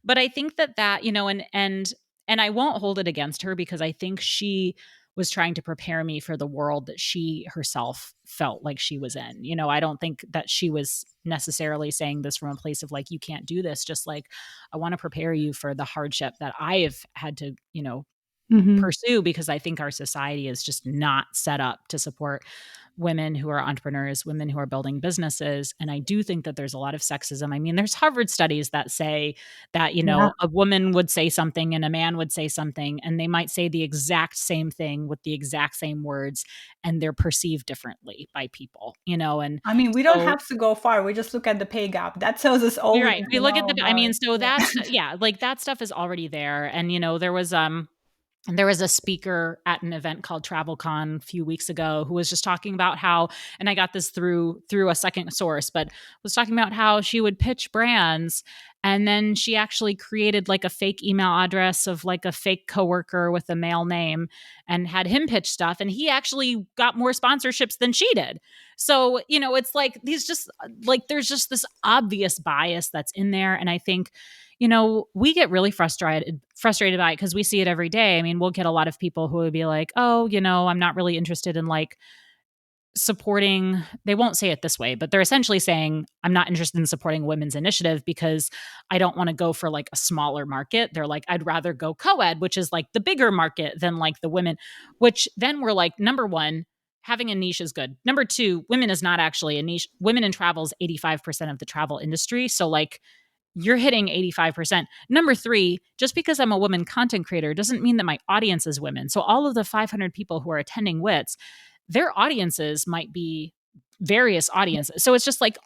But I think that, and I won't hold it against her because I think she was trying to prepare me for the world that she herself felt like she was in. I don't think that she was necessarily saying this from a place of like, you can't do this. Just like, I want to prepare you for the hardship that I have had to, Hmm. pursue, because I think our society is just not set up to support women who are entrepreneurs, women who are building businesses. And I do think that there's a lot of sexism. I mean, there's Harvard studies that say that, Yeah. a woman would say something and a man would say something, and they might say the exact same thing with the exact same words, and they're perceived differently by people, and I mean, we don't so have to go far. We just look at the pay gap. That tells us all you're we right. need We to look at know the, I about. mean, so Yeah. that's, yeah, like that stuff is already there. And, there was a speaker at an event called TravelCon a few weeks ago who was just talking about how, and I got this through a second source, but was talking about how she would pitch brands, and then she actually created like a fake email address of like a fake coworker with a male name and had him pitch stuff, and he actually got more sponsorships than she did. So, it's like these just like there's just this obvious bias that's in there, and I think we get really frustrated by it because we see it every day. I mean, we'll get a lot of people who would be like, "Oh, I'm not really interested in like supporting." They won't say it this way, but they're essentially saying, "I'm not interested in supporting a women's initiative because I don't want to go for like a smaller market." They're like, "I'd rather go co-ed, which is like the bigger market than like the women," which then we're like, number one, having a niche is good. Number two, women is not actually a niche. Women in travel is 85% of the travel industry. So like you're hitting 85%. Number three, just because I'm a woman content creator doesn't mean that my audience is women. So all of the 500 people who are attending WITS, their audiences might be various audiences. So it's just like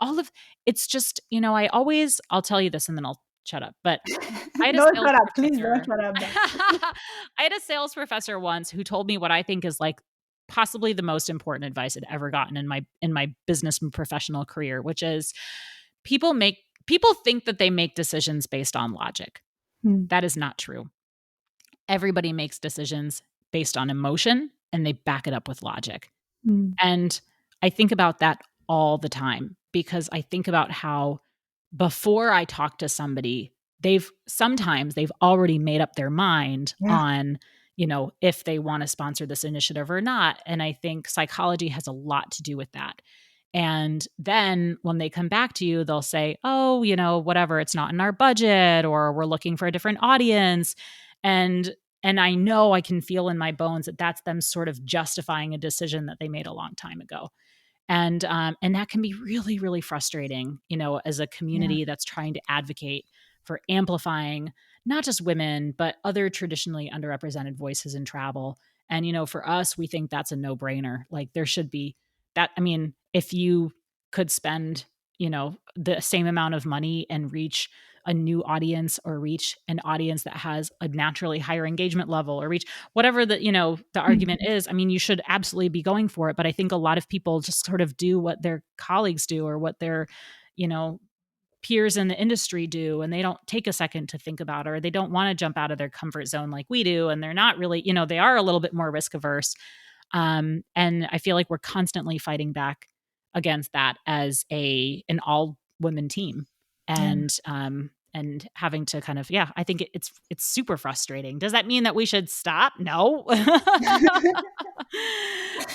it's just, I'll tell you this and then I'll shut up. But I had a Don't sales shut up. Please don't professor. shut up. I had a sales professor once who told me what I think is like possibly the most important advice I'd ever gotten in my business and professional career, which is people think that they make decisions based on logic. Mm, That is not true. Everybody makes decisions based on emotion, and they back it up with logic. mm. And I think about that all the time because I think about how before I talk to somebody, they've already made up their mind Yeah. on, if they want to sponsor this initiative or not. And I think psychology has a lot to do with that. And then when they come back to you, they'll say, "Oh, whatever, it's not in our budget, or we're looking for a different audience." And I know I can feel in my bones that that's them sort of justifying a decision that they made a long time ago. And that can be really, really frustrating, as a Yeah. community that's trying to advocate for amplifying not just women, but other traditionally underrepresented voices in travel. And, for us, we think that's a no brainer. Like, there should be that. I mean, if you could spend, the same amount of money and reach a new audience, or reach an audience that has a naturally higher engagement level, or reach whatever the argument Mhm. is. I mean, you should absolutely be going for it. But I think a lot of people just sort of do what their colleagues do, or what their, you know, peers in the industry do, and they don't take a second to think about it, or they don't want to jump out of their comfort zone like we do, and they're not really, they are a little bit more risk averse. And I feel like we're constantly fighting back against that as an all women team, Yeah. and having to kind of, yeah, I think it's super frustrating. Does that mean that we should stop? No.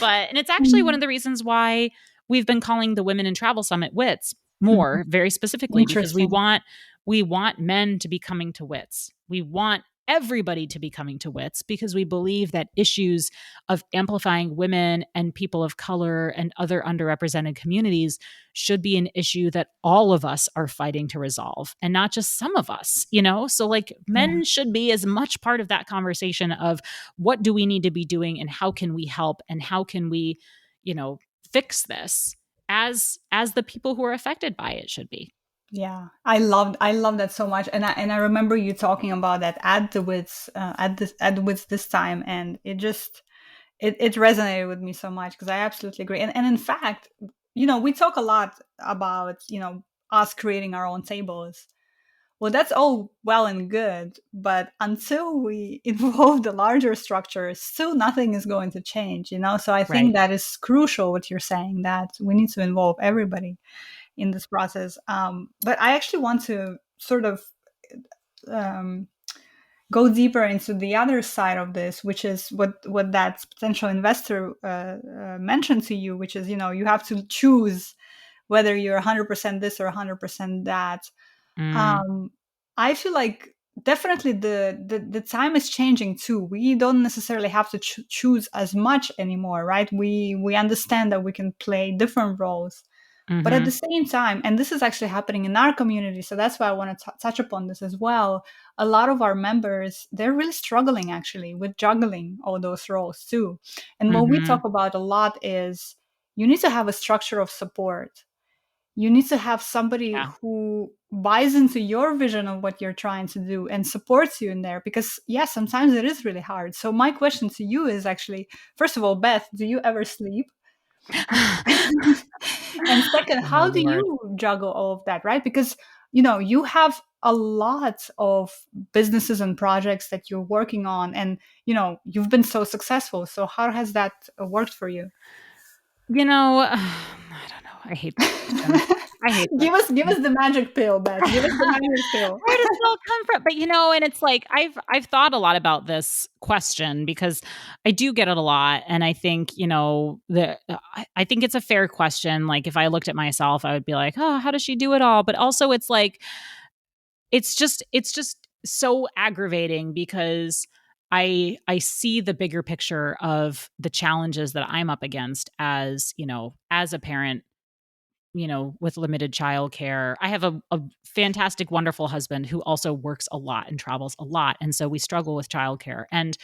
And it's actually one Mm. of the reasons why we've been calling the Women in Travel Summit WITS Mhm. more, very specifically, because we Interesting. want we want men to be coming to WITS. We want everybody to be coming to WITS, because we believe that issues of amplifying women and people of color and other underrepresented communities should be an issue that all of us are fighting to resolve, and not just some of us. So, like, Yeah. men should be as much part of that conversation of what do we need to be doing, and how can we help, and how can we, you know, fix this, as the people who are affected by it should be. Yeah, I love that so much, and I remember you talking about that at the Wits at the Wits this time, and it resonated with me so much because I absolutely agree. And in fact, we talk a lot about us creating our own tables. Well, that's all well and good, but until we involve the larger structure, still nothing is going to change. So I think Right. that is crucial what you're saying, that we need to involve everybody in this process. But I actually want to sort of um, go deeper into the other side of this, which is what that potential investor mentioned to you, which is you have to choose whether you're 100% this or 100% that. Mm, um, I feel like definitely the time is changing too. We don't necessarily have to choose as much anymore, right? We understand that we can play different roles, but at the mhm. same time, and this is actually happening in our community, so that's why I want to touch upon this as well. A lot of our members, they're really struggling actually with juggling all those roles too. And what we Mhm. talk about a lot is you need to have a structure of support. You need to have somebody Yeah. who buys into your vision of what you're trying to do and supports you in there, because yeah, sometimes it is really hard. So my question to you is actually, first of all, Beth, do you ever sleep? And second, Oh, how do Lord. you juggle all of that, right? Because you have a lot of businesses and projects that you're working on, and you've been so successful. So how has that worked for you? I don't know. I hate that question. I hate that Give question. us the magic pill, Beth. Give us the magic pill. Where does it all come from? But, and it's like I've thought a lot about this question, because I do get it a lot, and I think, I think it's a fair question. Like, if I looked at myself, I would be like, "Oh, how does she do it all?" But also, it's like it's just so aggravating, because I see the bigger picture of the challenges that I'm up against as a parent, with limited childcare. I have a fantastic, wonderful husband who also works a lot and travels a lot. And so we struggle with childcare, and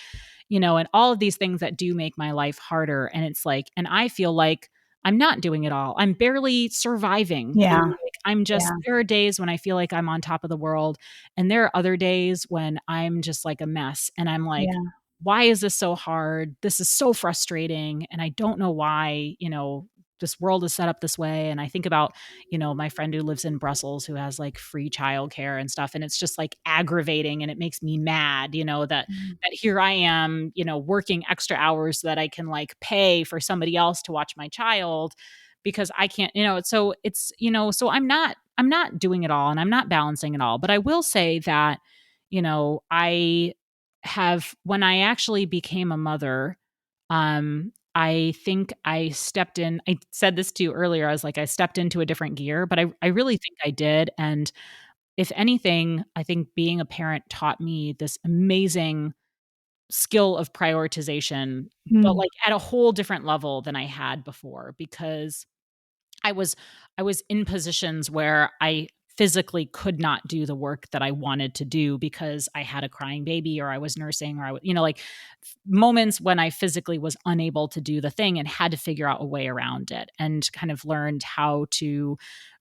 all of these things that do make my life harder. And it's like, and I feel like I'm not doing it all. I'm barely surviving. Yeah, Like, I'm just, yeah, there are days when I feel like I'm on top of the world. And there are other days when I'm just like a mess. And I'm like, yeah. why is this so hard? This is so frustrating. And I don't know why, this world is set up this way. And I think about, my friend who lives in Brussels, who has like free childcare and stuff. And it's just like aggravating, and it makes me mad, Mm. that here I am, working extra hours so that I can like pay for somebody else to watch my child, because I can't, so it's, so I'm not doing it all, and I'm not balancing it all. But I will say that, I have, when I actually became a mother, I think I stepped in. I said this to you earlier. I was like, I stepped into a different gear, but I really think I did. And if anything, I think being a parent taught me this amazing skill of prioritization, but Mm. like at a whole different level than I had before, because I was I was in positions where I physically could not do the work that I wanted to do because I had a crying baby or I was nursing or like moments when I physically was unable to do the thing and had to figure out a way around it and kind of learned how to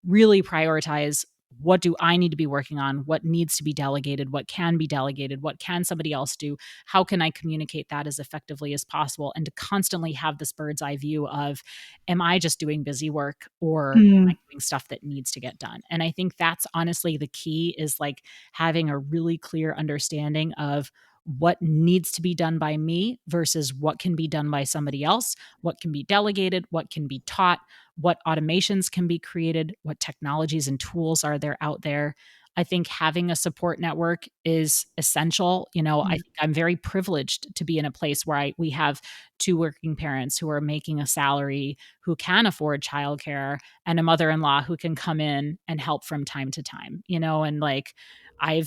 really prioritize what do I need to be working on, what needs to be delegated, what can be delegated, what can somebody else do, how can I communicate that as effectively as possible, and to constantly have this bird's eye view of, am I just doing busy work or am I Mm, doing stuff that needs to get done? And I think that's honestly the key, is like having a really clear understanding of what needs to be done by me versus what can be done by somebody else, what can be delegated, what can be taught, what automations can be created, what technologies and tools are there out there. I think having a support network is essential. I mm, think I'm very privileged to be in a place where we have two working parents who are making a salary, who can afford childcare, and a mother-in-law who can come in and help from time to time, and like I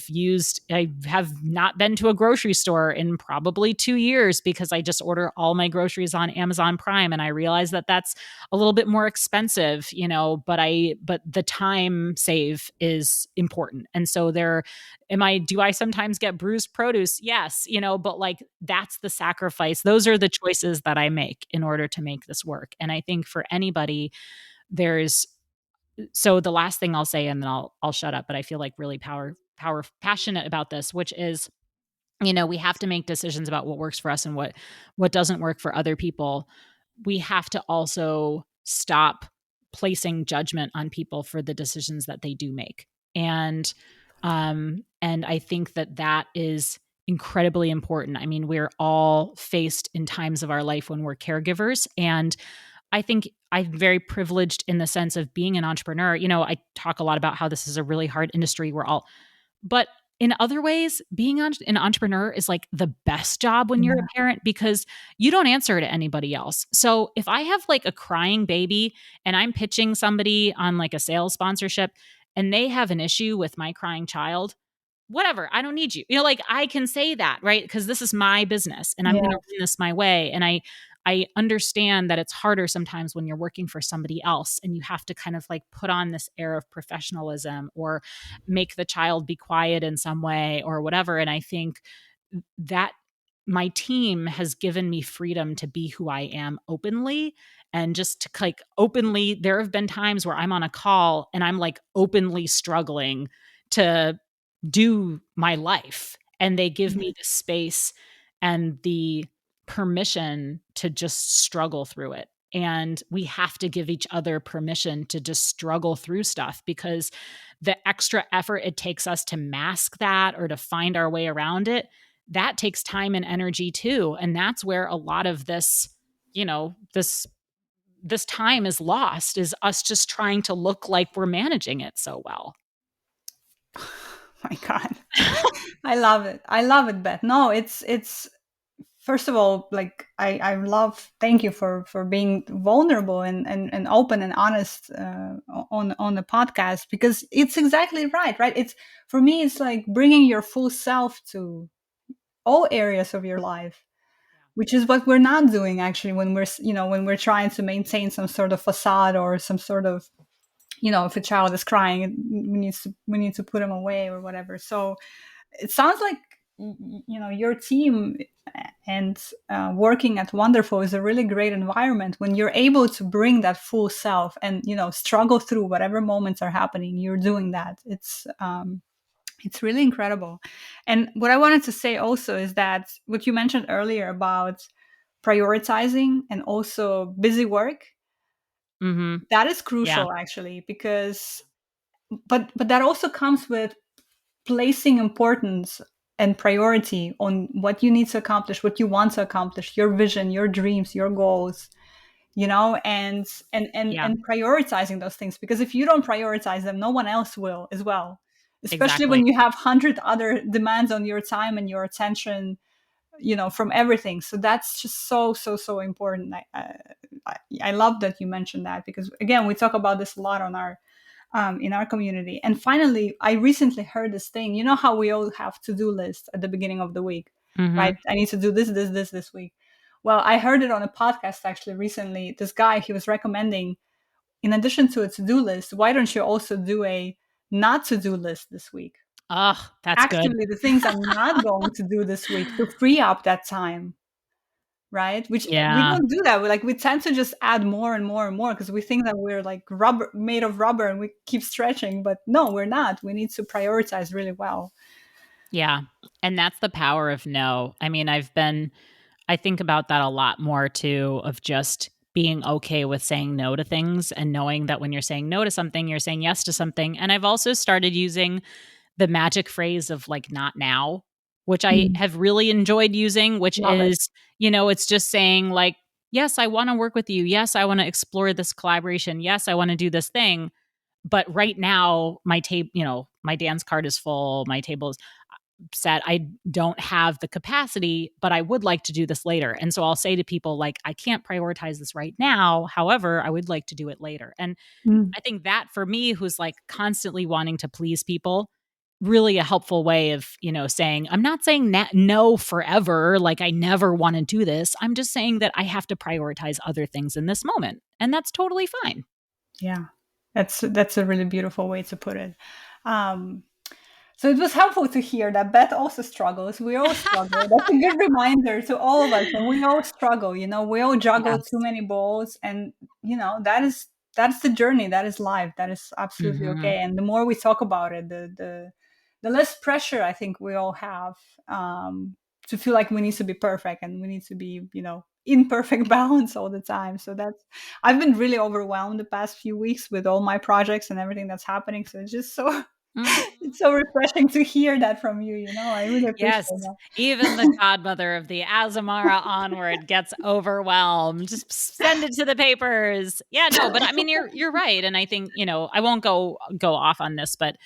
have not been to a grocery store in probably 2 years because I just order all my groceries on Amazon Prime. And I realize that that's a little bit more expensive, but the time save is important. And so do I sometimes get bruised produce? Yes, but like that's the sacrifice. Those are the choices that I make in order to make this work. And I think for anybody, there's so the last thing I'll say, and then I'll shut up, but I feel like really passionate about this, which is, we have to make decisions about what works for us and what doesn't work for other people. We have to also stop placing judgment on people for the decisions that they do make. And I think that is incredibly important. I mean, we're all faced in times of our life when we're caregivers, and I think I'm very privileged in the sense of being an entrepreneur. I talk a lot about how this is a really hard industry. But in other ways, being an entrepreneur is like the best job when you're a yeah. parent, because you don't answer to anybody else. So if I have like a crying baby and I'm pitching somebody on like a sales sponsorship and they have an issue with my crying child, whatever, I don't need you. Like I can say that, right? Because this is my business and I'm going to Yeah. run this my way. And I understand that it's harder sometimes when you're working for somebody else and you have to kind of like put on this air of professionalism or make the child be quiet in some way or whatever. And I think that my team has given me freedom to be who I am openly, and just to like openly, there have been times where I'm on a call and I'm like openly struggling to do my life, and they give Mhm. me the space and the permission to just struggle through it. And we have to give each other permission to just struggle through stuff, because the extra effort it takes us to mask that or to find our way around it, that takes time and energy too. And that's where a lot of this, this time is lost, is us just trying to look like we're managing it so well. My God. I love it. I love it, Beth. No, it's first of all, like I love, thank you for being vulnerable and open and honest on the podcast, because it's exactly right. It's, for me, it's like bringing your full self to all areas of your life, which is what we're not doing actually when when we're trying to maintain some sort of facade or some sort of, if a child is crying, we need to put him away or whatever. So it sounds like your team and working at Wonderful is a really great environment when you're able to bring that full self and struggle through whatever moments are happening. You're doing that. It's really incredible. And what I wanted to say also is that what you mentioned earlier about prioritizing and also busy work, Mhm. that is Yeah. crucial actually, because but that also comes with placing importance and priority on what you need to accomplish, what you want to accomplish, your vision, your dreams, your goals, Yeah. and prioritizing those things, because if you don't prioritize them, no one else will as well, especially Exactly. when you have 100 other demands on your time and your attention, from everything. So that's just so important. I love that you mentioned that, because again, we talk about this a lot on our in our community. And finally, I recently heard this thing. You know how we all have to-do lists at the beginning of the week, right? Mhm. I need to do this week. Well, I heard it on a podcast actually recently. This guy, he was recommending in addition to a to-do list, why don't you also do a not to-do list this week? Oh, that's good. Actively the things I'm not going to do this week to free up that time, right? Which we Yeah. don't do that. We tend to just add more and more and more because we think that we're like rubber, made of rubber, and we keep stretching. But no, we're not. We need to prioritize really well. Yeah. And that's the power of no. I mean, I think about that a lot more too, of just being okay with saying no to things and knowing that when you're saying no to something, you're saying yes to something. And I've also started using the magic phrase of like not now, which I Mm, have really enjoyed using, which love it. is, it's just saying like, yes, I want to work with you. Yes, I want to explore this collaboration. Yes, I want to do this thing. But right now, my table, my dance card is full. My table is set. I don't have the capacity, but I would like to do this later. And so I'll say to people, like, I can't prioritize this right now. However, I would like to do it later. And Mm, I think that for me, who's like constantly wanting to please people, really a helpful way of, saying, I'm not saying no forever. Like, I never want to do this. I'm just saying that I have to prioritize other things in this moment. And that's totally fine. yeah, that's a really beautiful way to put it. Um, So it was helpful to hear that Beth also struggles. We all struggle. That's a good reminder to all of us. And we all struggle, we all juggle too Yes. many balls. And, that's the journey. That is life. That is absolutely Hmm. okay. And the more we talk about it, the less pressure I think we all have, to feel like we need to be perfect and we need to be, in perfect balance all the time. So I've been really overwhelmed the past few weeks with all my projects and everything that's happening. So it's just so Hmm. it's so refreshing to hear that from you, I really appreciate Yes, that. even the godmother of the Azamara Onward gets overwhelmed. Just send it to the papers. Yeah, no, but I mean, you're right, and I think I won't go off on this, but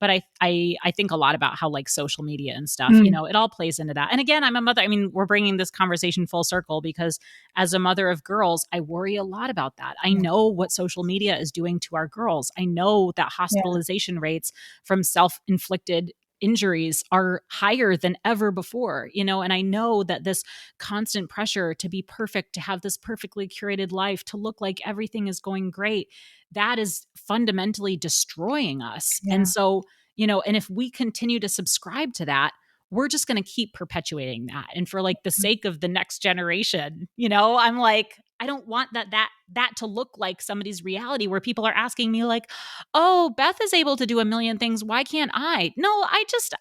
I think a lot about how like social media and stuff, Mm, it all plays into that. And again, I'm a mother. I mean, we're bringing this conversation full circle because as a mother of girls, I worry a lot about that. I yeah, know what social media is doing to our girls. I know that yeah, hospitalization rates from self-inflicted injuries are higher than ever before, and I know that this constant pressure to be perfect, to have this perfectly curated life, to look like everything is going great, that is fundamentally destroying us. And yeah, so, and if we continue to subscribe to that, we're just going to keep perpetuating that. And for like the sake of the next generation, I'm like, I don't want that to look like somebody's reality where people are asking me like, "Oh, Beth is able to do a million things. Why can't I?" No, I'm just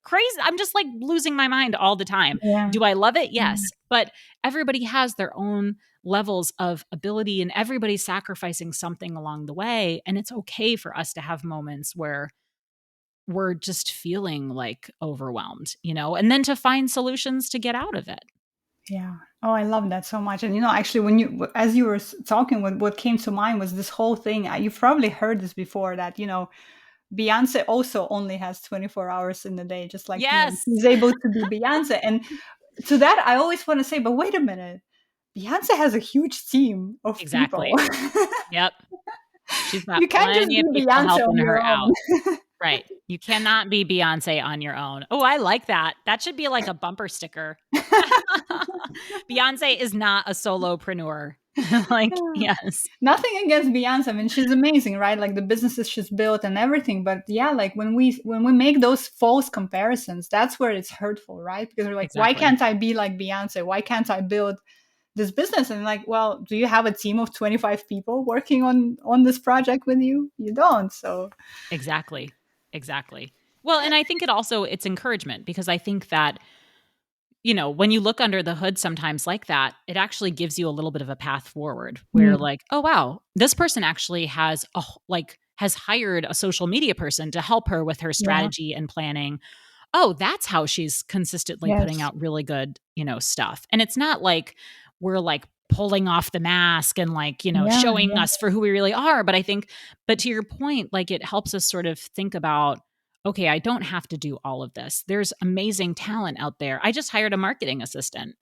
crazy. I'm just like losing my mind all the time. yeah, Do I love it? yeah, Yes. But everybody has their own levels of ability and everybody's sacrificing something along the way. And it's okay for us to have moments where we're just feeling like overwhelmed, and then to find solutions to get out of it. yeah. Oh, I love that so much. And actually, as you were talking, what came to mind was this whole thing. You've probably heard this before that Beyonce also only has 24 hours in the day, just like Yes, she's able to be Beyonce. And to that, I always want to say, but wait a minute, Beyonce has a huge team of people. exactly. Yep. She's got You can't just plenty of be people Beyonce helping on her your out. own. Right. You cannot be Beyonce on your own. Oh, I like that. That should be like a bumper sticker. Beyonce is not a solopreneur. Like, yes, Nothing against Beyonce. I mean, she's amazing, right? Like the businesses she's built and everything. But yeah, like when we make those false comparisons, that's where it's hurtful, right? Because we're like, why exactly. can't I be like Beyonce? Why can't I build this business? And like, well, do you have a team of 25 people working on this project with you? You don't. So Exactly. Exactly. Well, and I think it's encouragement because I think that, when you look under the hood sometimes like that, it actually gives you a little bit of a path forward where mm, like, oh wow, this person actually has hired a social media person to help her with her yeah, strategy and planning. Oh, that's how she's consistently putting yes, out really good, stuff. And it's not like we're like pulling off the mask and like, yeah, showing yeah, us for who we really are. But to your point, like it helps us sort of think about, okay, I don't have to do all of this. There's amazing talent out there. I just hired a marketing assistant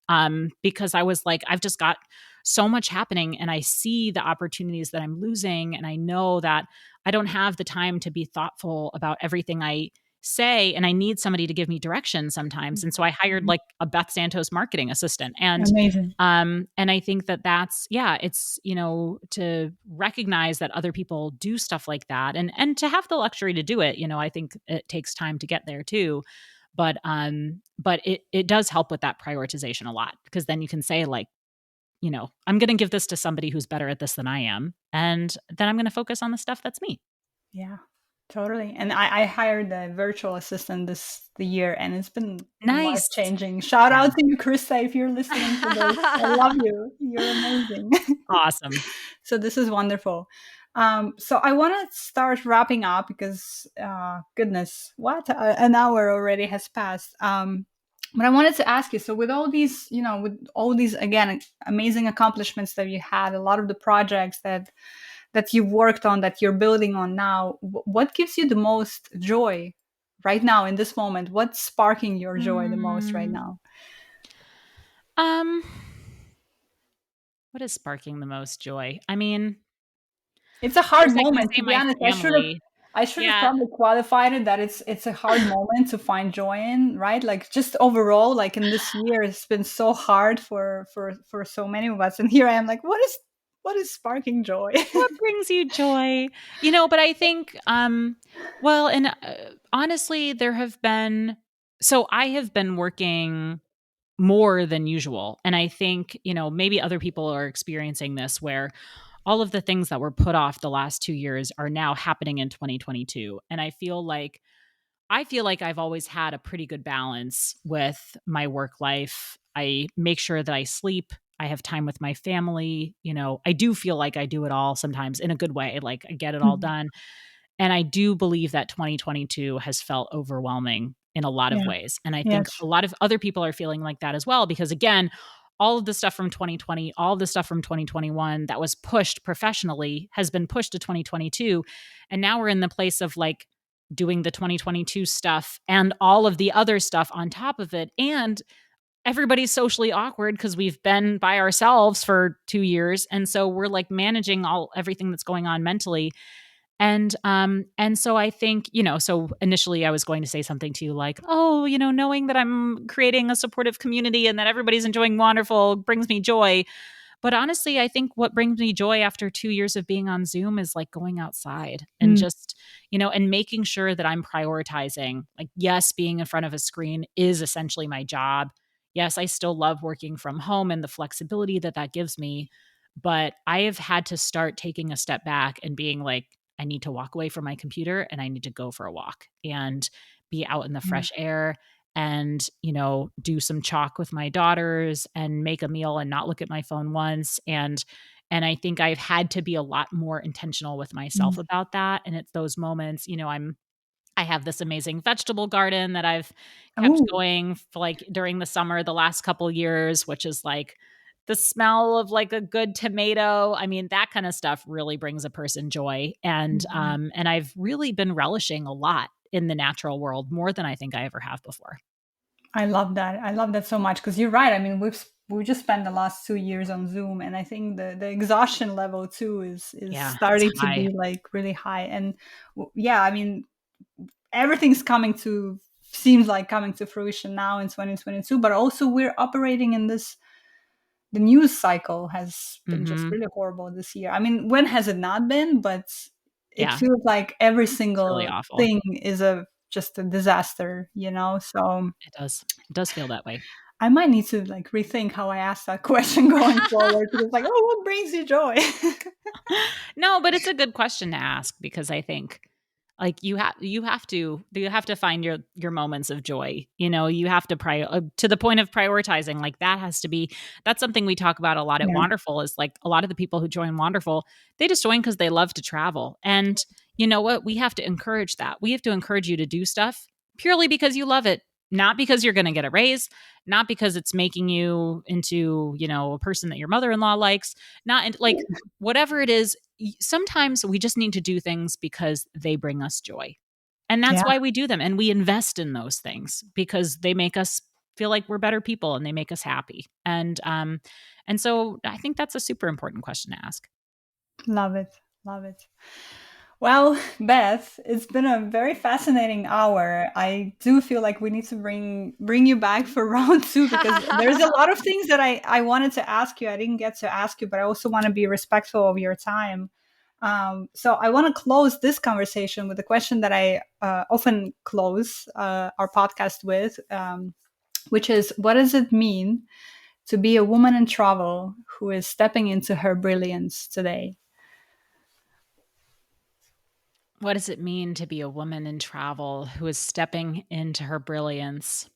because I was like, I've just got so much happening and I see the opportunities that I'm losing. And I know that I don't have the time to be thoughtful about everything I say, and I need somebody to give me direction sometimes. And so I hired Mhm. like a Beth Santos marketing assistant. Amazing. And I think that that's, yeah, it's, to recognize that other people do stuff like that, and to have the luxury to do it. I think it takes time to get there too. But it does help with that prioritization a lot, because then you can say like, I'm going to give this to somebody who's better at this than I am. And then I'm going to focus on the stuff that's me. Yeah, totally. And I hired a virtual assistant the year, and it's been life Nice. changing. Shout Yeah. out to you, Krista, if you're listening to this. I love you. You're amazing. Awesome. So this is wonderful. So I want to start wrapping up because, goodness, what an hour already has passed. But I wanted to ask you. So with all these, with all these again amazing accomplishments that you had, a lot of the projects that you've worked on, that you're building on now, what gives you the most joy right now in this moment? What's sparking your joy the most right Mm, now? um, what is sparking the most joy? I mean, It's a of course, hard I can moment, say to be my honest. family. I should have Yeah. probably qualified it that it's a hard moment to find joy in, right? Like just overall, like in this year, it's been so hard for so many of us, and here I am, like, what is sparking joy? What brings you joy? But I think, well, and honestly, so I have been working more than usual. And I think, maybe other people are experiencing this, where all of the things that were put off the last 2 years are now happening in 2022. And I feel like I've always had a pretty good balance with my work life. I make sure that I sleep. I have time with my family. I do feel like I do it all sometimes in a good way. Like I get it all Mhm. done. And I do believe that 2022 has felt overwhelming in a lot of Yeah. ways. And I think Yes. a lot of other people are feeling like that as well, because again, all of the stuff from 2020, all of the stuff from 2021 that was pushed professionally has been pushed to 2022. And now we're in the place of like doing the 2022 stuff and all of the other stuff on top of it. And everybody's socially awkward because we've been by ourselves for 2 years. And so we're like managing everything that's going on mentally. And so I think, so initially I was going to say something to you like, oh, knowing that I'm creating a supportive community and that everybody's enjoying Wonderful brings me joy. But honestly, I think what brings me joy after 2 years of being on Zoom is like going outside and Mm. just, and making sure that I'm prioritizing. Like, yes, being in front of a screen is essentially my job. Yes, I still love working from home and the flexibility that that gives me. But I have had to start taking a step back and being like, I need to walk away from my computer and I need to go for a walk and be out in the Yeah. fresh air and do some chalk with my daughters and make a meal and not look at my phone once. And I think I've had to be a lot more intentional with Mm. myself about that. And it's those moments, I have this amazing vegetable garden that I've kept Oh. going for like during the summer the last couple years, which is like the smell of like a good tomato. I mean, that kind of stuff really brings a person joy. Mhm. And I've really been relishing a lot in the natural world, more than I think I ever have before. I love that. I love that so much because you're right. I mean, we just spent the last 2 years on Zoom, and I think the exhaustion level too is Yeah, it's starting to high. be like really high. And yeah, I mean, everything's seems like coming to fruition now in 2022. But also, we're operating in this. The news cycle has been just Mhm. really horrible this year. I mean, when has it not been? But it Yeah, feels like every it's really single awful. thing is a just a disaster. So. It does. It does feel that way. I might need to like rethink how I ask that question going forward because like, oh, what brings you joy? No, but it's a good question to ask, because I think like you have to find your moments of joy. You have to to the point of prioritizing. Like that's something we talk about a lot at Yeah, Wonderful, is like a lot of the people who join Wonderful, they just join because they love to travel. And you know what? We have to encourage that. We have to encourage you to do stuff purely because you love it, not because you're going to get a raise, not because it's making you into, a person that your mother-in-law likes, not like whatever it is. Sometimes we just need to do things because they bring us joy. And that's yeah, why we do them. And we invest in those things because they make us feel like we're better people and they make us happy. And so I think that's a super important question to ask. love it, love it. Well, Beth, it's been a very fascinating hour. I do feel like we need to bring you back for round two because there's a lot of things that I wanted to ask you. I didn't get to ask you, but I also want to be respectful of your time. So I want to close this conversation with a question that I often close our podcast with, which is, what does it mean to be a woman in travel who is stepping into her brilliance today? What does it mean to be a woman in travel who is stepping into her brilliance?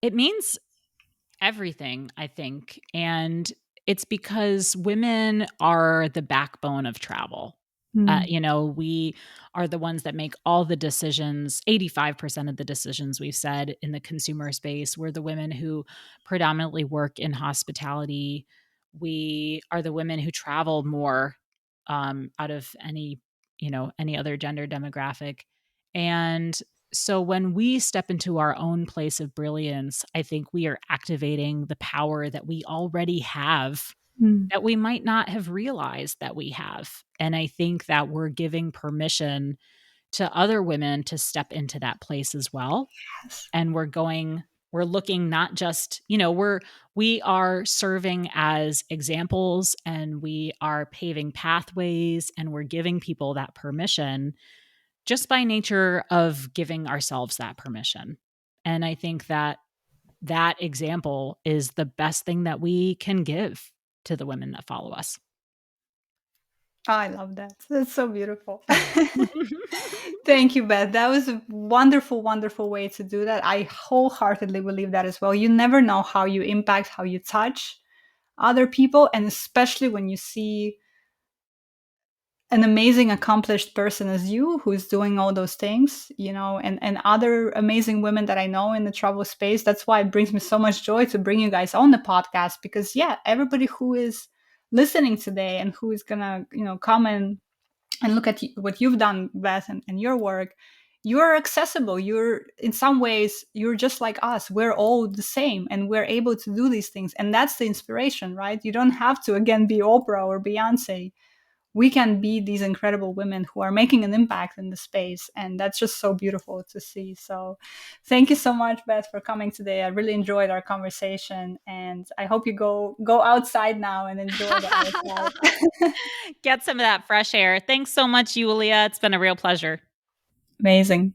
It means everything, I think. And it's because women are the backbone of travel. Mm, We are the ones that make all the decisions, 85% of the decisions we've said in the consumer space. We're the women who predominantly work in hospitality. We are the women who travel more out of any other gender demographic. And so when we step into our own place of brilliance, I think we are activating the power that we already have mm, that we might not have realized that we have. And I think that we're giving permission to other women to step into that place as well. yes. And we're looking not just, we are serving as examples and we are paving pathways and we're giving people that permission just by nature of giving ourselves that permission. And I think that that example is the best thing that we can give to the women that follow us. Oh, I love that. That's so beautiful. Thank you, Beth. That was a wonderful, wonderful way to do that. I wholeheartedly believe that as well. You never know how you impact, how you touch other people, and especially when you see an amazing accomplished person as you who's doing all those things, and other amazing women that I know in the travel space. That's why it brings me so much joy to bring you guys on the podcast, because yeah, everybody who is listening today and who is gonna come and look at what you've done, Beth, and your work, you're accessible. You're, in some ways, you're just like us. We're all the same and we're able to do these things, and that's the inspiration, right? You don't have to again be Oprah or Beyonce. We can be these incredible women who are making an impact in the space, and that's just so beautiful to see. So thank you so much, Beth, for coming today. I really enjoyed our conversation, and I hope you go outside now and enjoy the outside. Get some of that fresh air. Thanks so much, Yulia. It's been a real pleasure. Amazing.